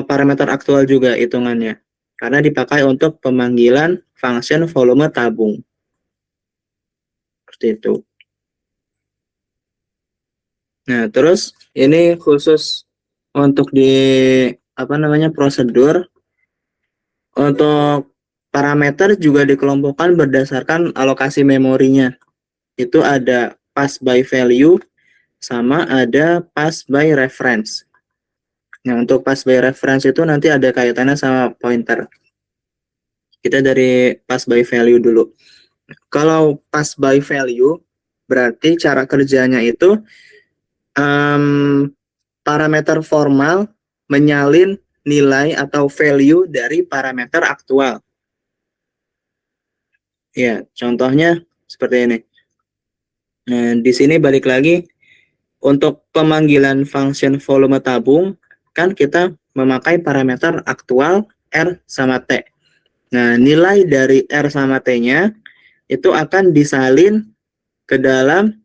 parameter aktual juga hitungannya. Karena dipakai untuk pemanggilan function volume tabung. Seperti itu. Nah, terus ini khusus untuk prosedur. Untuk parameter juga dikelompokkan berdasarkan alokasi memorinya. Itu ada pass by value sama ada pass by reference. Nah, untuk pass by reference itu nanti ada kaitannya sama pointer. Kita dari pass by value dulu. Kalau pass by value, berarti cara kerjanya itu parameter formal menyalin nilai atau value dari parameter aktual. Ya, contohnya seperti ini. Nah, di sini balik lagi, untuk pemanggilan function volume tabung, kan kita memakai parameter aktual R sama T. Nah, nilai dari R sama T-nya itu akan disalin ke dalam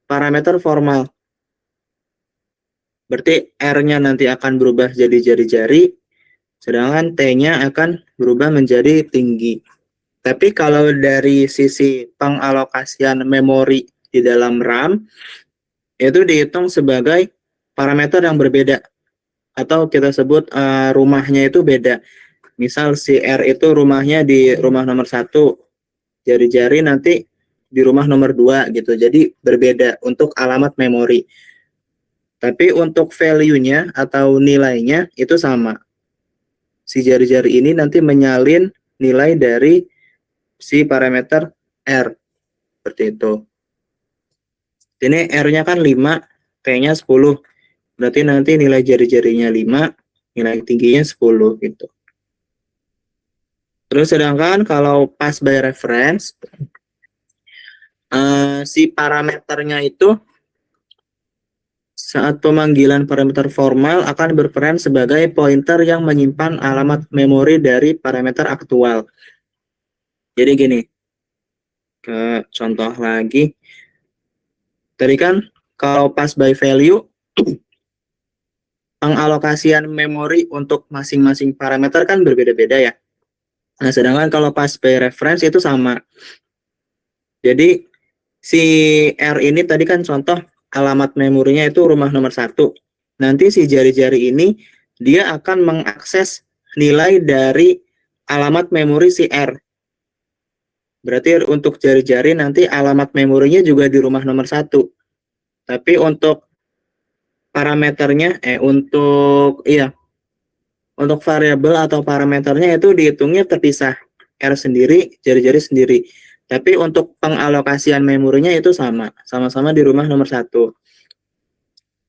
parameter formal. Berarti R-nya nanti akan berubah jadi jari-jari, sedangkan T-nya akan berubah menjadi tinggi. Tapi kalau dari sisi pengalokasian memori di dalam RAM, itu dihitung sebagai parameter yang berbeda. Atau kita sebut rumahnya itu beda. Misal si R itu rumahnya di rumah nomor 1, jari-jari nanti di rumah nomor 2 gitu. Jadi berbeda untuk alamat memori. Tapi untuk value-nya atau nilainya itu sama. Si jari-jari ini nanti menyalin nilai dari si parameter R. Seperti itu. Ini R-nya kan 5, T-nya 10. Berarti nanti nilai jari-jarinya 5, nilai tingginya 10 gitu. Terus sedangkan kalau pass by reference, si parameternya itu saat pemanggilan parameter formal akan berperan sebagai pointer yang menyimpan alamat memori dari parameter aktual. Jadi gini, ke contoh lagi. Tadi kan kalau pass by value, pengalokasian memori untuk masing-masing parameter kan berbeda-beda ya. Nah, sedangkan kalau pass by reference itu sama. Jadi, si R ini tadi kan contoh alamat memorinya itu rumah nomor 1. Nanti si jari-jari ini, dia akan mengakses nilai dari alamat memori si R. Berarti untuk jari-jari nanti alamat memorinya juga di rumah nomor 1. Tapi untuk untuk variabel atau parameternya itu dihitungnya terpisah, R sendiri, jari-jari sendiri. Tapi untuk pengalokasian memorinya itu sama-sama di rumah nomor 1.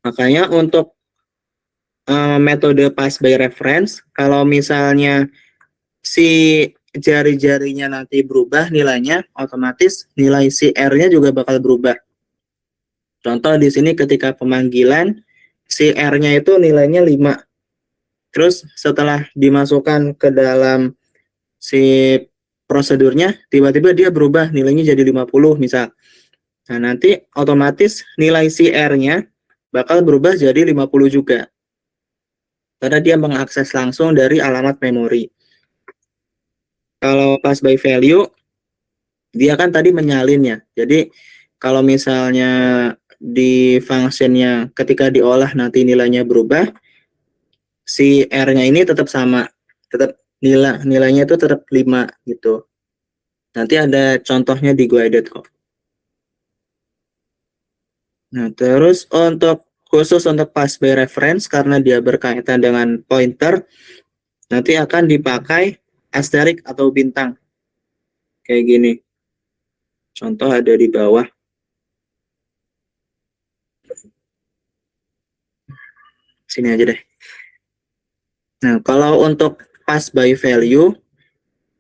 Makanya untuk metode pass by reference, kalau misalnya si jari-jarinya nanti berubah nilainya, otomatis nilai si R-nya juga bakal berubah. Contoh di sini ketika pemanggilan, si R-nya itu nilainya 5. Terus setelah dimasukkan ke dalam si prosedurnya, tiba-tiba dia berubah nilainya jadi 50 misal. Nah, nanti otomatis nilai si R-nya bakal berubah jadi 50 juga. Karena dia mengakses langsung dari alamat memori. Kalau pass by value, dia kan tadi menyalin ya. Jadi kalau misalnya di functionnya ketika diolah nanti nilainya berubah, si R-nya ini tetap sama. Tetap nilainya itu tetap 5 gitu. Nanti ada contohnya di guided kok. Nah, terus khusus untuk pass by reference karena dia berkaitan dengan pointer, nanti akan dipakai asterisk atau bintang. Kayak gini. Contoh ada di bawah. Sini aja deh. Nah, kalau untuk pass by value,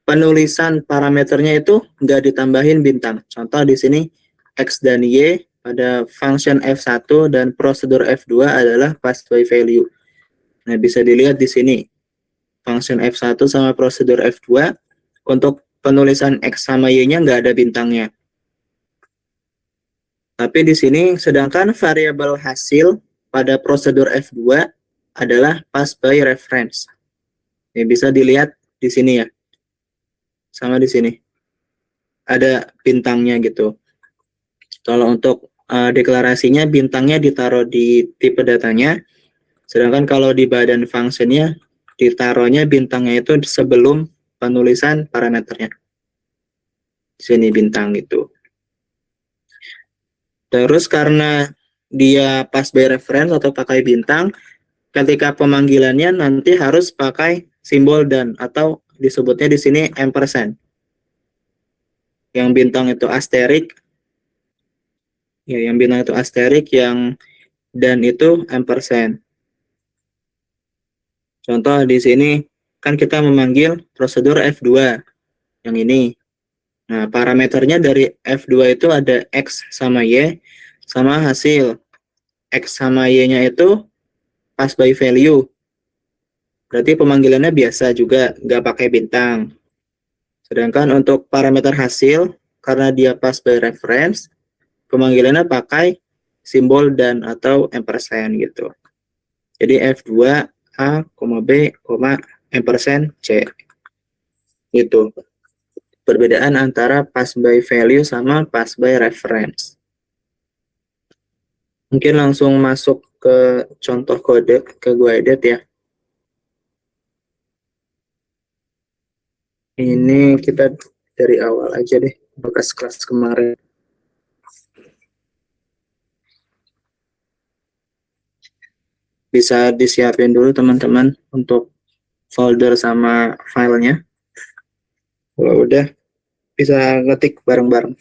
penulisan parameternya itu nggak ditambahin bintang. Contoh di sini X dan Y pada function F1 dan prosedur F2 adalah pass by value. Nah, bisa dilihat di sini. Function F1 sama prosedur F2 untuk penulisan X sama Y-nya nggak ada bintangnya. Tapi di sini sedangkan variabel hasil pada prosedur F2 adalah pass by reference. Ini bisa dilihat di sini ya. Sama di sini. Ada bintangnya gitu. Kalau untuk deklarasinya bintangnya ditaruh di tipe datanya. Sedangkan kalau di badan functionnya ditaruhnya bintangnya itu sebelum penulisan parameternya. Di sini bintang gitu. Terus karena dia pass by reference atau pakai bintang, ketika pemanggilannya nanti harus pakai simbol dan atau disebutnya di sini ampersand. Yang bintang itu asterik, ya yang bintang itu asterik, yang dan itu ampersand. Contoh di sini kan kita memanggil prosedur F2 yang ini. Nah, parameternya dari F2 itu ada X sama Y sama hasil. X sama Y-nya itu pass by value. Berarti pemanggilannya biasa juga, nggak pakai bintang. Sedangkan untuk parameter hasil, karena dia pass by reference, pemanggilannya pakai simbol dan atau ampersand gitu. Jadi F2 A, B, ampersand C. Itu perbedaan antara pass by value sama pass by reference. Mungkin langsung masuk ke contoh kode ke guided ya. Ini kita dari awal aja deh, bekas kelas kemarin. Bisa disiapin dulu teman-teman untuk folder sama filenya. Kalau udah, bisa ngetik bareng-bareng.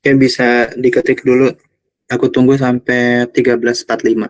Oke, bisa diketik dulu. Aku tunggu sampai 13.45.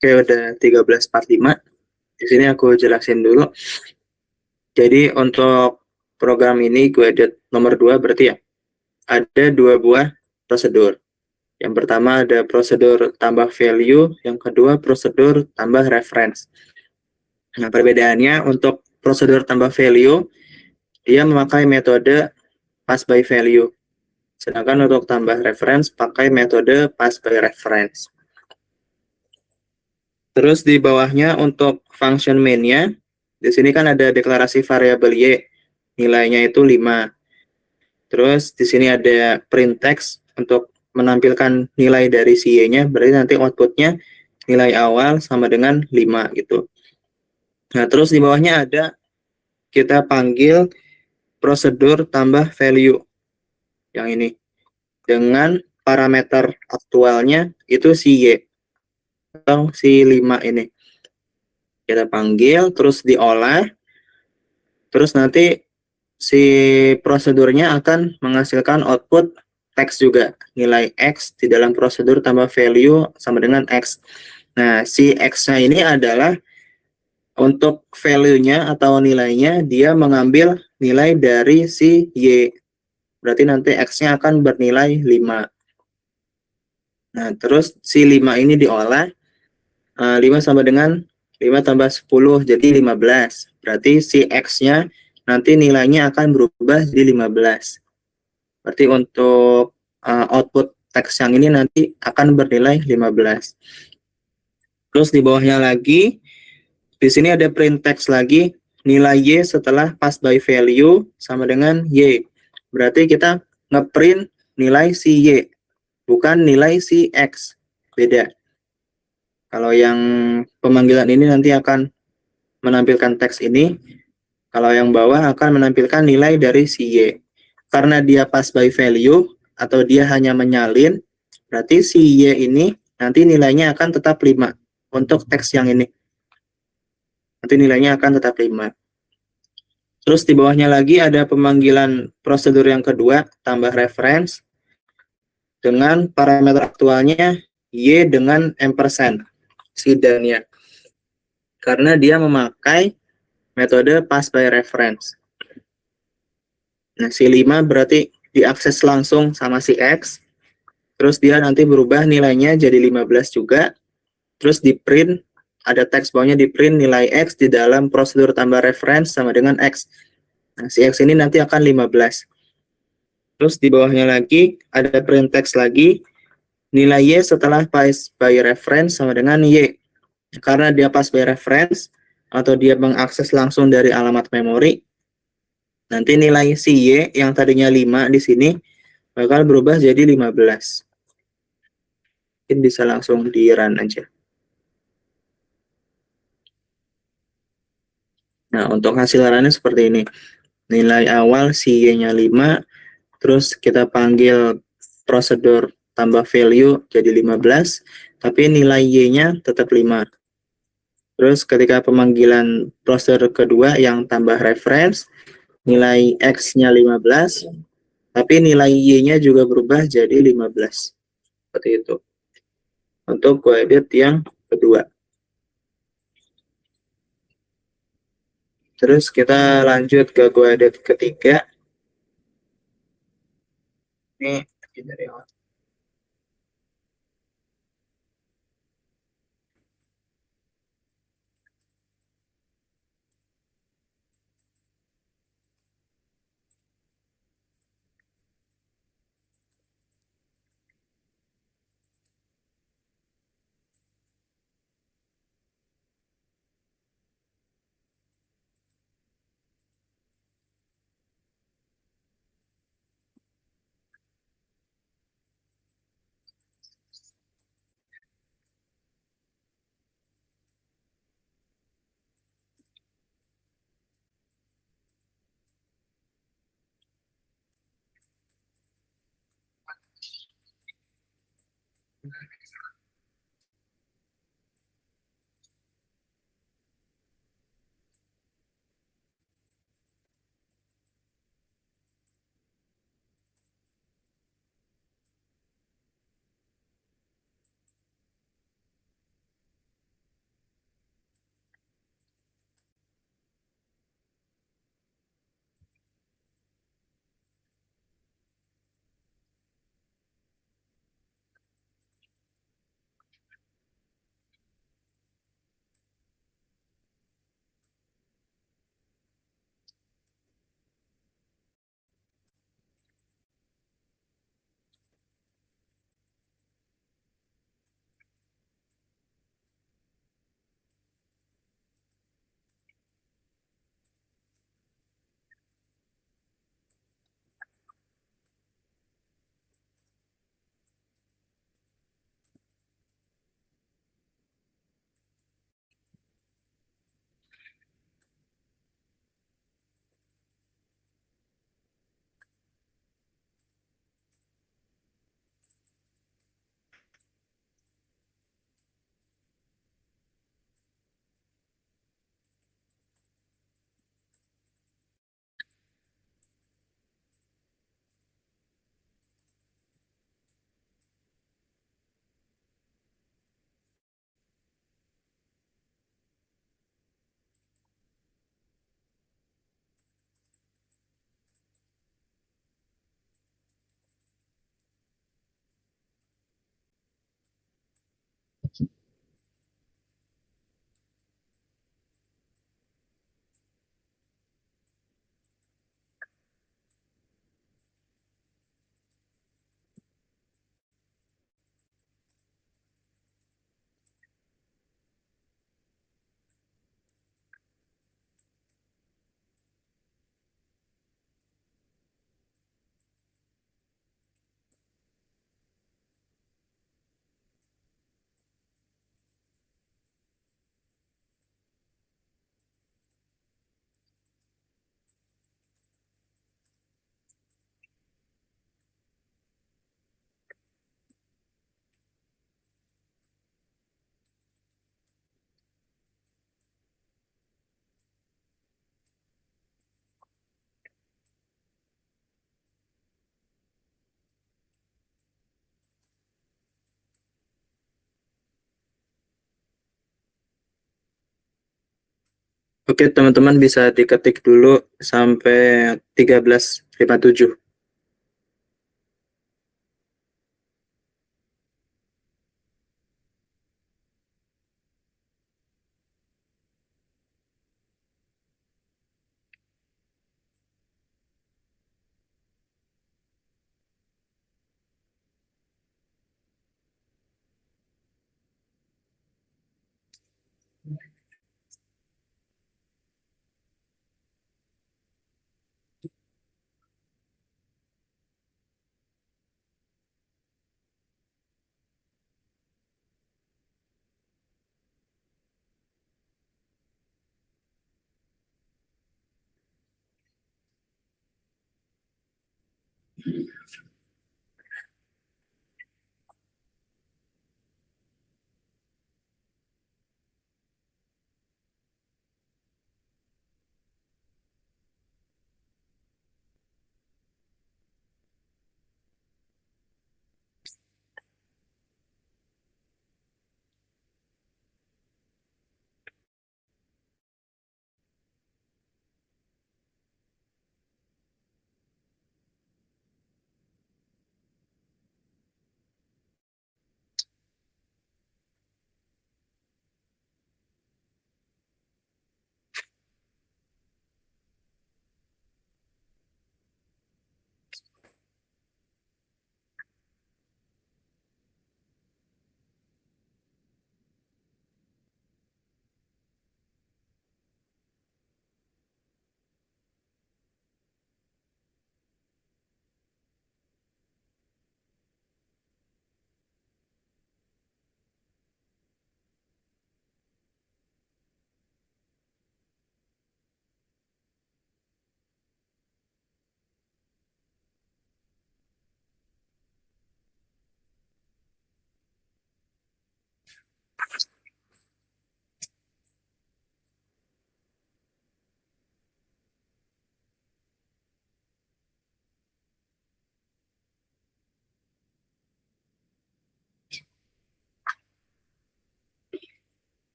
Oke, udah 13.45. Di sini aku jelasin dulu. Jadi untuk program ini gue edit nomor 2 berarti ya. Ada 2 buah prosedur. Yang pertama ada prosedur tambah value, yang kedua prosedur tambah reference. Nah, perbedaannya untuk prosedur tambah value, dia memakai metode pass by value. Sedangkan untuk tambah reference pakai metode pass by reference. Terus di bawahnya untuk function main-nya, di sini kan ada deklarasi variabel Y, nilainya itu 5. Terus di sini ada print text untuk menampilkan nilai dari si Y-nya, berarti nanti outputnya nilai awal sama dengan 5 gitu. Nah, terus di bawahnya ada kita panggil prosedur tambah value yang ini. Dengan parameter aktualnya itu si Y atau si 5 ini. Kita panggil, terus diolah, terus nanti si prosedurnya akan menghasilkan output teks juga. Nilai X di dalam prosedur tambah value sama dengan X. Nah, si X-nya ini adalah untuk value-nya atau nilainya, dia mengambil nilai dari si Y. Berarti nanti X-nya akan bernilai 5. Nah, terus si 5 ini diolah. 5 sama dengan 5 tambah 10 jadi 15. Berarti si X-nya nanti nilainya akan berubah jadi 15. Berarti untuk output teks yang ini nanti akan bernilai 15. Terus di bawahnya lagi, di sini ada print text lagi, nilai Y setelah pass by value sama dengan Y. Berarti kita ngeprint nilai si Y, bukan nilai si X. Beda. Kalau yang pemanggilan ini nanti akan menampilkan teks ini, kalau yang bawah akan menampilkan nilai dari si Y. Karena dia pass by value atau dia hanya menyalin, berarti si Y ini nanti nilainya akan tetap 5 untuk teks yang ini. Nanti nilainya akan tetap 5. Terus di bawahnya lagi ada pemanggilan prosedur yang kedua, tambah reference dengan parameter aktualnya Y dengan ampersand, sidanya. Karena dia memakai metode pass by reference. Nah, si 5 berarti diakses langsung sama si X, terus dia nanti berubah nilainya jadi 15 juga, terus di print, ada teks bawahnya di print nilai X di dalam prosedur tambah reference sama dengan X. Nah, si X ini nanti akan 15. Terus di bawahnya lagi, ada print text lagi, nilai Y setelah pass by reference sama dengan Y. Karena dia pass by reference, atau dia mengakses langsung dari alamat memori, nanti nilai si Y yang tadinya 5 di sini bakal berubah jadi 15. Mungkin bisa langsung di run aja. Nah, untuk hasil runnya seperti ini. Nilai awal si Y-nya 5, terus kita panggil prosedur tambah value jadi 15, tapi nilai Y-nya tetap 5. Terus ketika pemanggilan prosedur kedua yang tambah reference, nilai X-nya 15, tapi nilai Y-nya juga berubah jadi 15. Seperti itu. Untuk coedit yang kedua. Terus kita lanjut ke coedit ketiga. Ini dari awal. Oke, teman-teman bisa diketik dulu sampai 1357.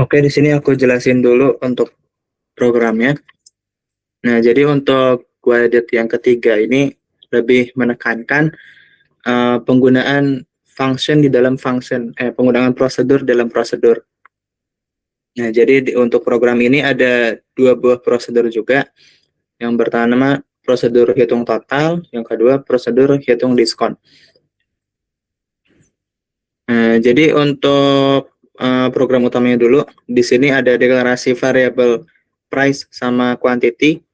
Oke, di sini aku jelasin dulu untuk programnya. Nah, jadi untuk Guided yang ketiga ini lebih menekankan penggunaan function di dalam function, penggunaan prosedur dalam prosedur. Nah, jadi untuk program ini ada dua buah prosedur juga. Yang pertama prosedur hitung total, yang kedua prosedur hitung diskon. Nah, jadi untuk program utamanya dulu, di sini ada deklarasi variable price sama quantity,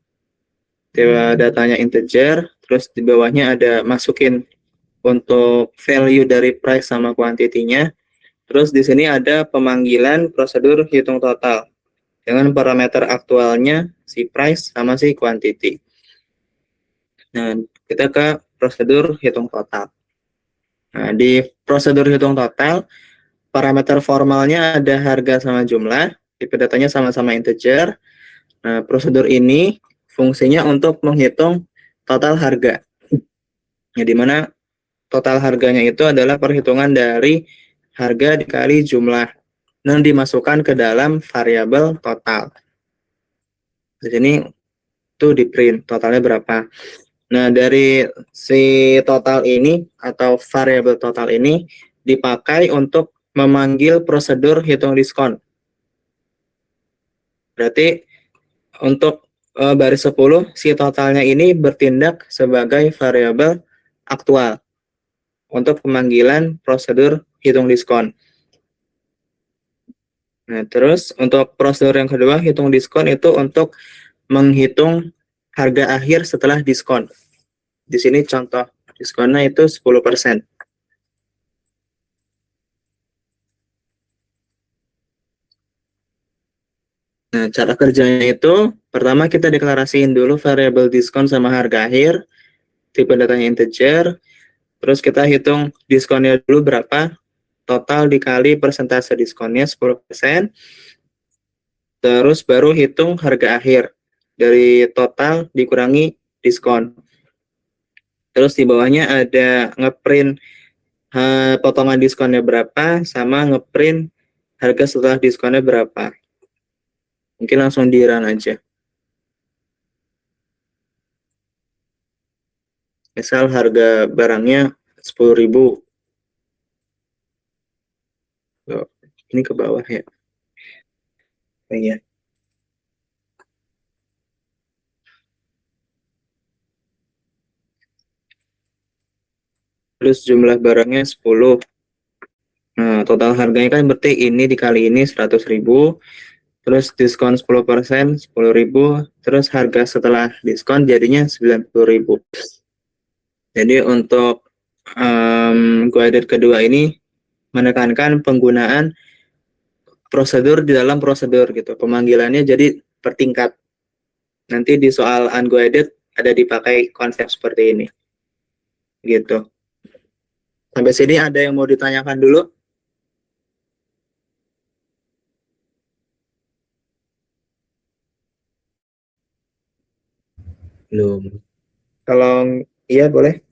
datanya integer, terus di bawahnya ada masukin untuk value dari price sama quantity-nya. Terus di sini ada pemanggilan prosedur hitung total dengan parameter aktualnya si price sama si quantity. Nah, kita ke prosedur hitung total. Nah, di prosedur hitung total, parameter formalnya ada harga sama jumlah, tipe datanya sama-sama integer. Nah, prosedur ini fungsinya untuk menghitung total harga. Ya, di mana total harganya itu adalah perhitungan dari harga dikali jumlah yang dimasukkan ke dalam variabel total. Di sini tuh di print totalnya berapa. Nah, dari si total ini atau variabel total ini dipakai untuk memanggil prosedur hitung diskon. Berarti untuk baris 10, si totalnya ini bertindak sebagai variabel aktual untuk pemanggilan prosedur hitung diskon. Nah, terus untuk prosedur yang kedua, hitung diskon itu untuk menghitung harga akhir setelah diskon. Di sini contoh diskonnya itu 10%. Nah, cara kerjanya itu, pertama kita deklarasiin dulu variabel diskon sama harga akhir, tipe datanya integer, terus kita hitung diskonnya dulu berapa, total dikali persentase diskonnya 10%, terus baru hitung harga akhir, dari total dikurangi diskon. Terus di bawahnya ada ngeprint potongan diskonnya berapa, sama ngeprint harga setelah diskonnya berapa. Mungkin langsung di run aja. Misal harga barangnya 10.000. Oh, ini ke bawah ya. Oh, iya. Terus jumlah barangnya 10. Nah, total harganya kan berarti ini dikali ini 100.000. Terus diskon 10%, 10.000. Terus harga setelah diskon jadinya 90.000. Jadi untuk guided kedua ini menekankan penggunaan prosedur di dalam prosedur gitu. Pemanggilannya jadi bertingkat. Nanti di soal unguided ada dipakai konsep seperti ini. Gitu. Sampai sini ada yang mau ditanyakan dulu? Belum, Kalau iya boleh?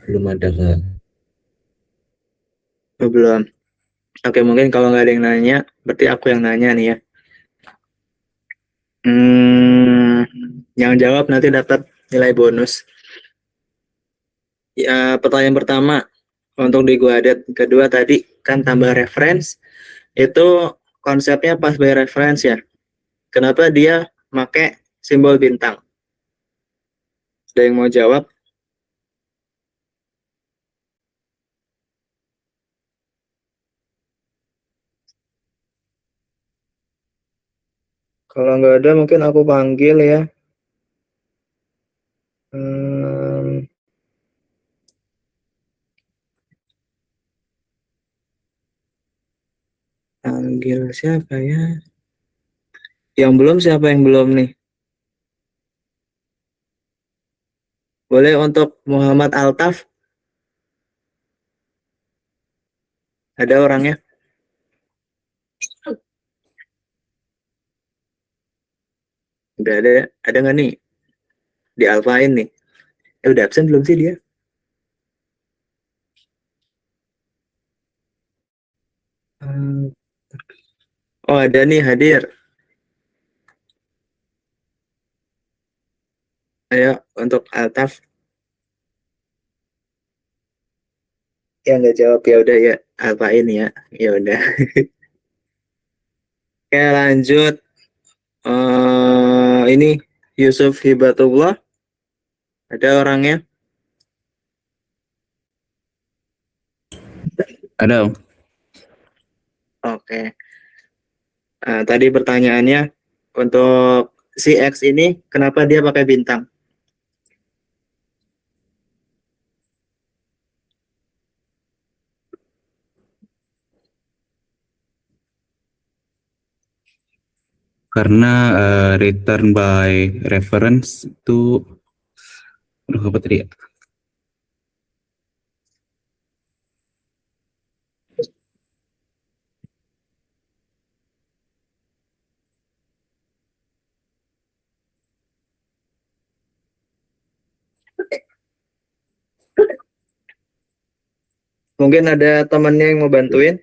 belum ada Kak. Oh, belum. Oke, mungkin kalau nggak ada yang nanya, berarti aku yang nanya nih ya. Yang jawab nanti dapat nilai bonus. Ya, pertanyaan pertama untuk di Guadet, kedua tadi kan tambah reference, itu konsepnya pas by reference ya. Kenapa dia pakai simbol bintang? Ada yang mau jawab? Kalau nggak ada mungkin aku panggil ya. Hmm, panggil siapa ya? Yang belum siapa yang belum nih? Boleh untuk Muhammad Altaf? Ada orangnya? Udah ada. Ada nggak nih? Di Alfain nih. Udah absen belum sih dia? Hmm, Oh, ada nih hadir. Ayo untuk Altaf. Ya nggak jawab ya udah ya Alfain ya. Ya udah. Oke, lanjut. Ini Yusuf Hibatullah. Ada orangnya? Ada Om. Oke. Tadi pertanyaannya untuk si X ini kenapa dia pakai bintang? Karena return by reference itu apa tadi ya? Mungkin ada temannya yang mau bantuin?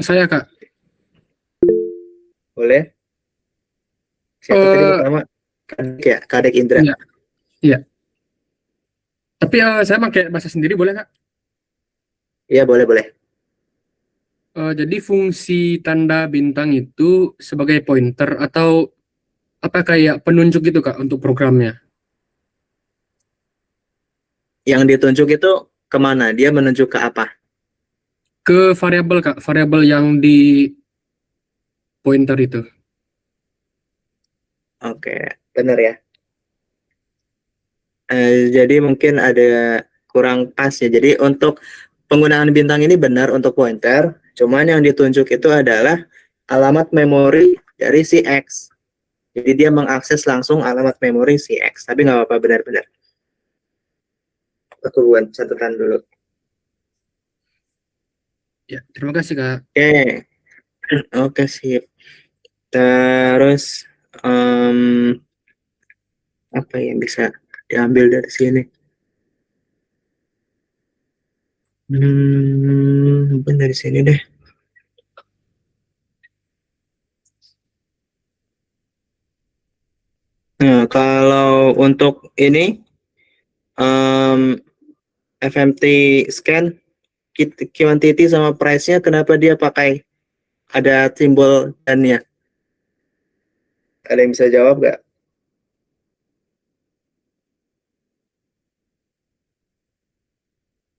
Saya Kak. Boleh? Siapa tadi Eh, pertama? Kadek ya, Kadek Indra. Iya. Iya. Tapi saya pakai bahasa sendiri boleh Kak? Iya, boleh. Jadi fungsi tanda bintang itu sebagai pointer atau apa kayak penunjuk gitu Kak untuk programnya? Yang ditunjuk itu kemana? Dia menunjuk ke apa? Ke variabel Kak, variabel yang di pointer itu. Oke, benar ya. Jadi mungkin ada kurang pas ya. Jadi untuk penggunaan bintang ini benar untuk pointer, cuman yang ditunjuk itu adalah alamat memori dari si X. Jadi dia mengakses langsung alamat memori si X. Tapi nggak apa-apa, benar-benar. Aku buat catatan dulu. Ya, terima kasih Kak. Oke, oke sip. Terus apa yang bisa diambil dari sini? Mungkin dari sini deh. Nah, kalau untuk ini FMT scan quantity sama price-nya kenapa dia pakai ada simbol dan-nya? Ada yang bisa jawab nggak?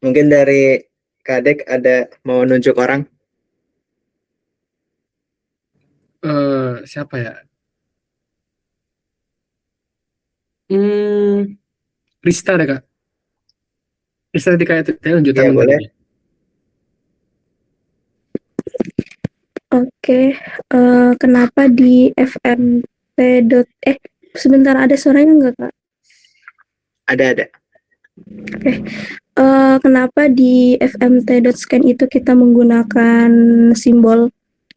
Mungkin dari Kadek ada mau nunjuk orang? Siapa ya? Rista deh Kak. Rista tadi kayak tunjuk Iya, tangan boleh. tadi. Oke, kenapa di FMT sebentar, ada suaranya nggak, Kak? Ada. Kenapa di fmt.scan itu kita menggunakan simbol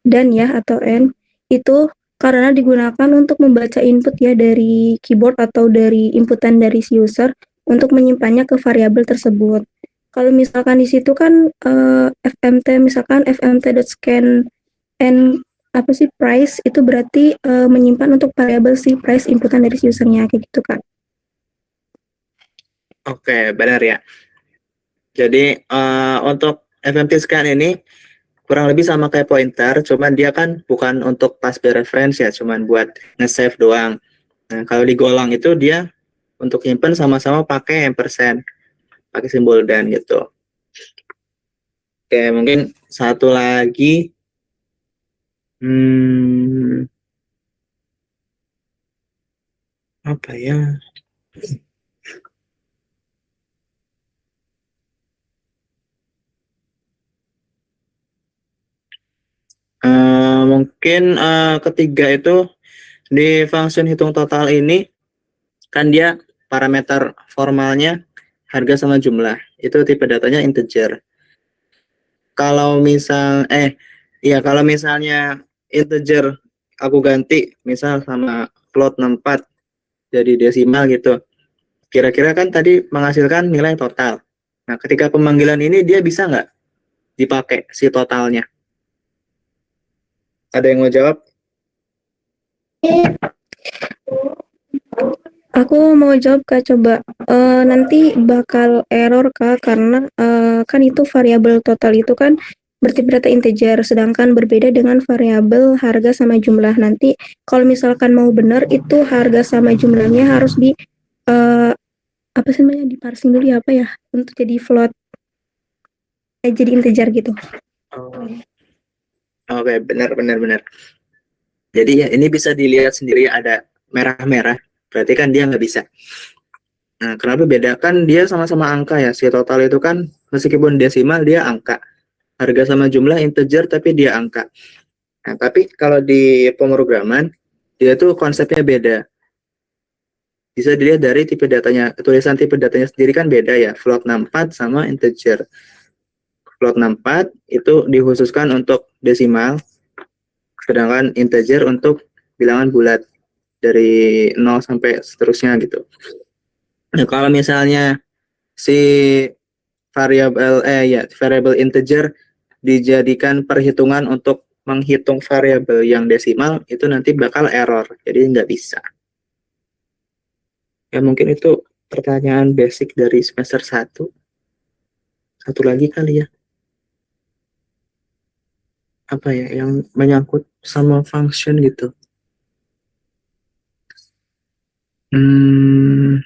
dan ya atau n? Itu karena digunakan untuk membaca input ya dari keyboard atau dari inputan dari si user untuk menyimpannya ke variabel tersebut. Kalau misalkan di situ kan fmt.scan n apa sih price itu berarti menyimpan untuk variabel si price inputan dari si usernya kayak gitu, Kak. Oke, benar ya. Jadi untuk FMT scan ini kurang lebih sama kayak pointer, cuman dia kan bukan untuk pass by reference ya, cuman buat nge-save doang. Nah, kalau di Golang itu dia untuk nyimpen sama-sama pakai ampersand, pakai simbol dan gitu. Oke, mungkin satu lagi. Apa ya? Mungkin ketiga itu di function hitung total ini kan dia parameter formalnya harga sama jumlah. Itu tipe datanya integer. Kalau kalau misalnya integer aku ganti misal sama float 64 jadi desimal gitu. Kira-kira kan tadi menghasilkan nilai total. Nah, ketika pemanggilan ini dia bisa nggak dipakai si totalnya? Ada yang mau jawab? Aku mau jawab, Kak, coba. Nanti bakal error, Kak, karena kan itu variabel total itu kan bertipe data integer, sedangkan berbeda dengan variabel harga sama jumlah. Nanti kalau misalkan mau benar itu harga sama jumlahnya harus di apa sih namanya, di parsing dulu ya, apa ya, untuk jadi float. jadi integer gitu. Oh, oke, benar. Jadi ya ini bisa dilihat sendiri ada merah-merah, berarti kan dia nggak bisa. Nah, kenapa beda? Kan dia sama-sama angka ya, si total itu kan meskipun desimal dia angka. Harga sama jumlah integer tapi dia angka. Nah, tapi kalau di pemrograman, dia tuh konsepnya beda. Bisa dilihat dari tipe datanya, tulisan tipe datanya sendiri kan beda ya, float 64 sama integer. Float 64 itu dikhususkan untuk desimal, sedangkan integer untuk bilangan bulat dari 0 sampai seterusnya gitu. Nah, kalau misalnya si variable integer dijadikan perhitungan untuk menghitung variabel yang desimal, itu nanti bakal error, jadi nggak bisa. Ya mungkin itu pertanyaan basic dari semester 1. Satu lagi kali ya. Apa ya yang menyangkut sama function gitu. Hmm,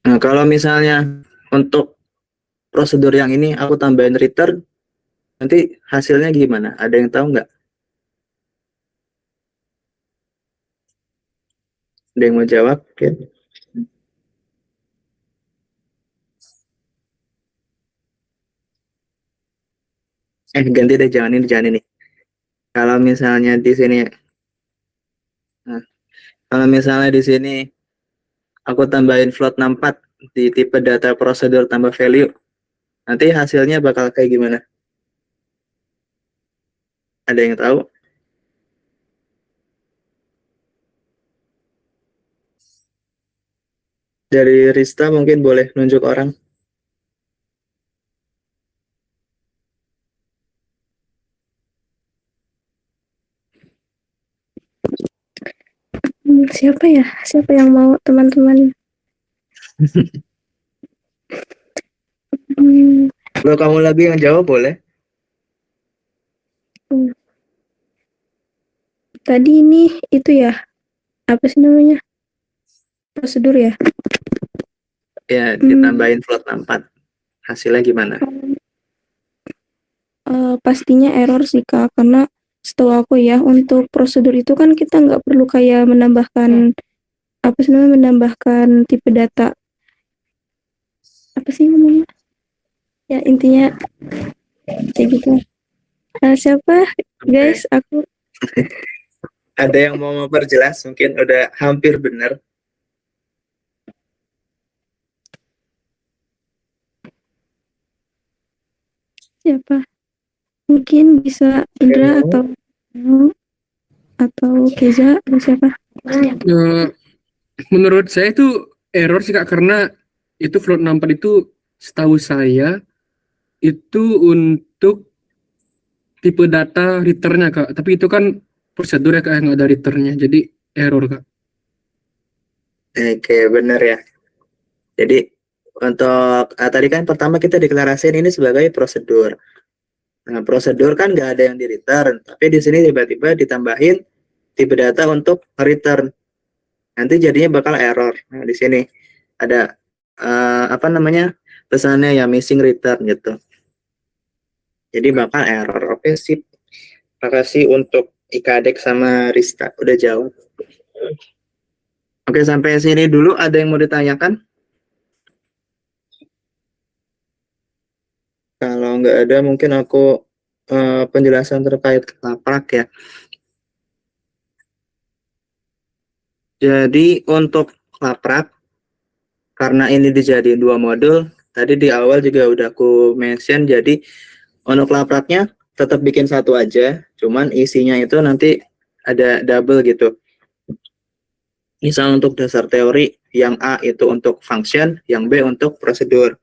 nah, kalau misalnya untuk prosedur yang ini aku tambahin return, nanti hasilnya gimana? Ada yang tahu nggak? Ada yang mau jawab? Oke. Ganti deh, jangan ini. Kalau misalnya di sini, nah, kalau misalnya di sini aku tambahin float 64 di tipe data prosedur tambah value, nanti hasilnya bakal kayak gimana? Ada yang tahu? Dari Rista mungkin boleh nunjuk orang. Siapa ya? Siapa yang mau teman-teman? Hmm, Kalau kamu lagi yang jawab boleh. tadi ini itu ya, apa sih namanya? Prosedur ya? Ya, ditambahin float 64. Hasilnya gimana? Pastinya error sih Kak, karena setahu aku ya untuk prosedur itu kan kita nggak perlu kayak menambahkan apa sih namanya, menambahkan tipe data apa sih namanya? Ya intinya kayak gitu. Siapa guys? Aku Ada yang mau memperjelas? Mungkin udah hampir benar. siapa? Mungkin bisa Indra atau Keza atau siapa? Eh, menurut saya itu error sih Kak, karena itu float 64 itu setahu saya itu untuk tipe data returnnya Kak, tapi itu kan prosedur ya Kak, yang ada returnnya, jadi error Kak. Oke, benar ya. Jadi untuk tadi kan pertama kita deklarasiin ini sebagai prosedur. Nah, prosedur kan nggak ada yang di return, tapi di sini tiba-tiba ditambahin tipe data untuk return. Nanti jadinya bakal error. Nah, di sini ada apa namanya pesannya ya missing return gitu. Jadi bakal error. Oke, sip. Makasih untuk Ikadek sama Rista udah jawab. Oke, sampai sini dulu. Ada yang mau ditanyakan? Kalau nggak ada, mungkin aku penjelasan terkait laprak ya. Jadi untuk laprak, karena ini dijadiin dua modul, tadi di awal juga udah aku mention, jadi untuk lapraknya tetap bikin satu aja, cuman isinya itu nanti ada double gitu. Misal untuk dasar teori, yang A itu untuk function, yang B untuk prosedur.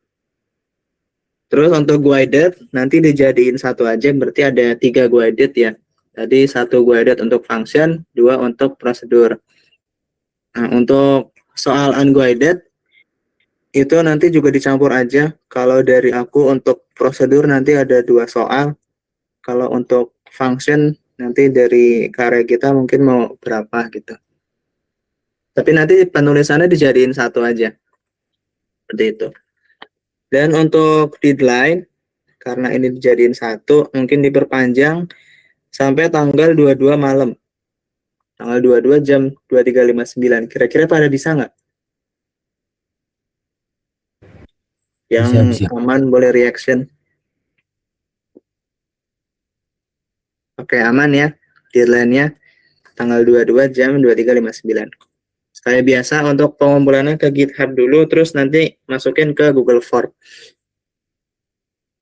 Terus untuk guided, nanti dijadiin satu aja, berarti ada 3 guided ya. Jadi 1 guided untuk function, 2 untuk prosedur. Nah, untuk soal unguided, itu nanti juga dicampur aja. Kalau dari aku untuk prosedur nanti ada 2 soal. Kalau untuk function nanti dari karya kita mungkin mau berapa gitu. Tapi nanti penulisannya dijadiin satu aja. Seperti itu. Dan untuk deadline, karena ini dijadiin satu, mungkin diperpanjang sampai tanggal 22 malam. Tanggal 22 jam 23.59. Kira-kira pada bisa nggak? Yang Bisa, bisa. aman boleh reaction. Oke, aman ya. Deadline-nya tanggal 22 jam 23.59. Kayak biasa untuk pengumpulannya ke GitHub dulu, terus nanti masukin ke Google Form.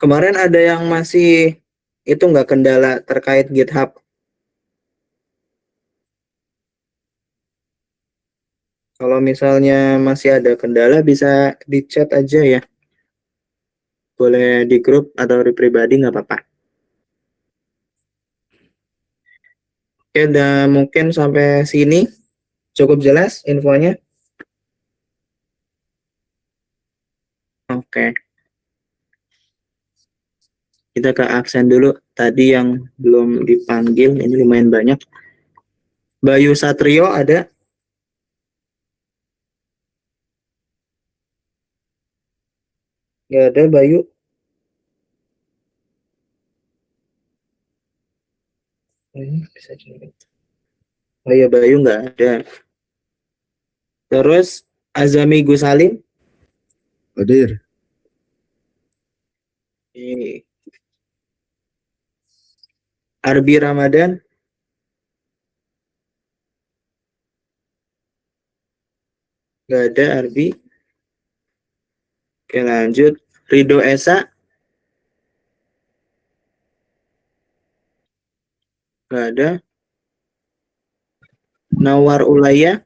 Kemarin ada yang masih itu nggak kendala terkait GitHub. Kalau misalnya masih ada kendala bisa di chat aja ya. Boleh di grup atau di pribadi nggak apa-apa. Oke, udah mungkin sampai sini cukup jelas infonya. Oke, kita ke absen dulu. Tadi yang belum dipanggil, ini lumayan banyak. Bayu Satrio ada? Nggak ada Bayu. Bisa jadi. Oh iya, Bayu nggak ada. Terus Azami Gusalim. Hadir. Ini. Arbi Ramadan. Nggak ada Arbi. Oke, lanjut. Rido Esa. Nggak ada. Nawar Ulaya.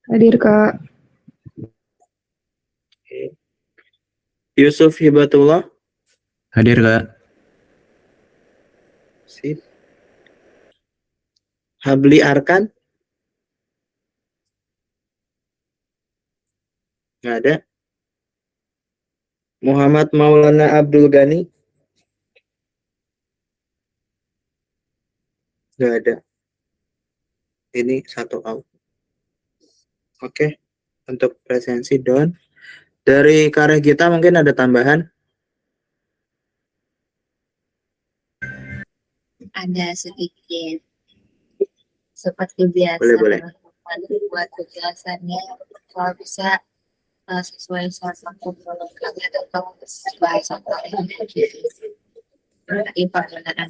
Hadir Kak. Yusuf Hibatullah. Hadir Kak. Sip. Habli Arkan. Nggak ada. Muhammad Maulana Abdul Ghani. Nggak ada. Ini satu out. Oke. Untuk presensi Don. Dari karya kita mungkin ada tambahan. Ada sedikit seperti biasa Boleh. teman-teman buat penjelasannya kalau bisa sesuai sama kurikulum atau bahasa lain penggunaan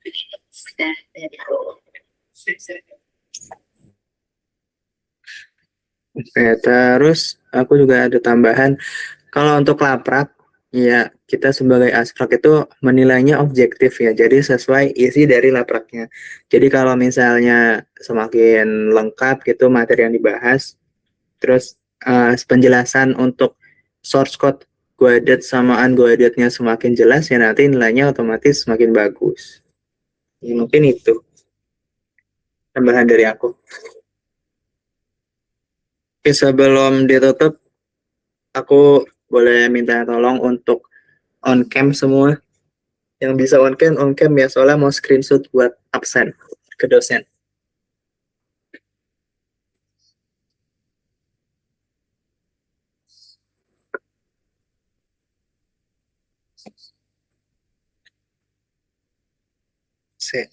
kita sudah dari Oke, terus aku juga ada tambahan. Kalau untuk laprak, ya kita sebagai asprak itu menilainya objektif ya. Jadi sesuai isi dari lapraknya. Jadi kalau misalnya semakin lengkap gitu materi yang dibahas, terus penjelasan untuk source code guided sama unguidednya semakin jelas ya nanti nilainya otomatis semakin bagus. Ya, mungkin itu tambahan dari aku. Oke, sebelum ditutup, aku boleh minta tolong untuk on cam semua. Yang bisa on cam ya, soalnya mau screenshot buat absen ke dosen. Sip.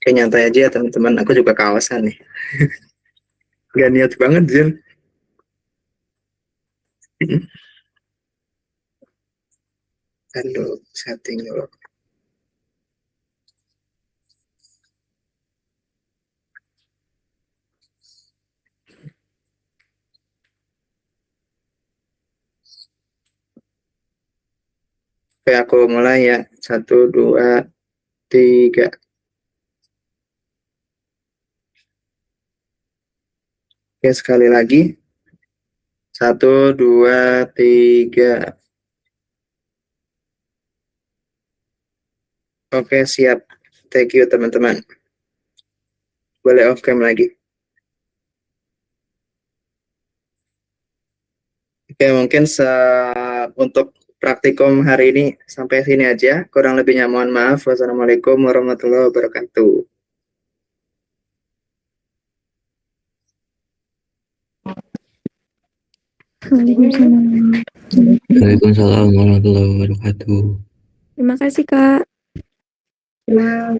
Oke, nyantai aja ya teman-teman, aku juga kawasan nih. Gak niat banget, Jun. Aduh, setting dulu. Oke, aku mulai ya. 1, 2, 3. Oke, sekali lagi. 1, 2, 3. Oke, siap. Thank you, teman-teman. Boleh off cam lagi. Oke, mungkin untuk praktikum hari ini sampai sini aja. Kurang lebihnya mohon maaf. Wassalamualaikum warahmatullahi wabarakatuh. Waalaikumsalam. Waalaikumsalam warahmatullahi wabarakatuh. Terima kasih, Kak. Nah,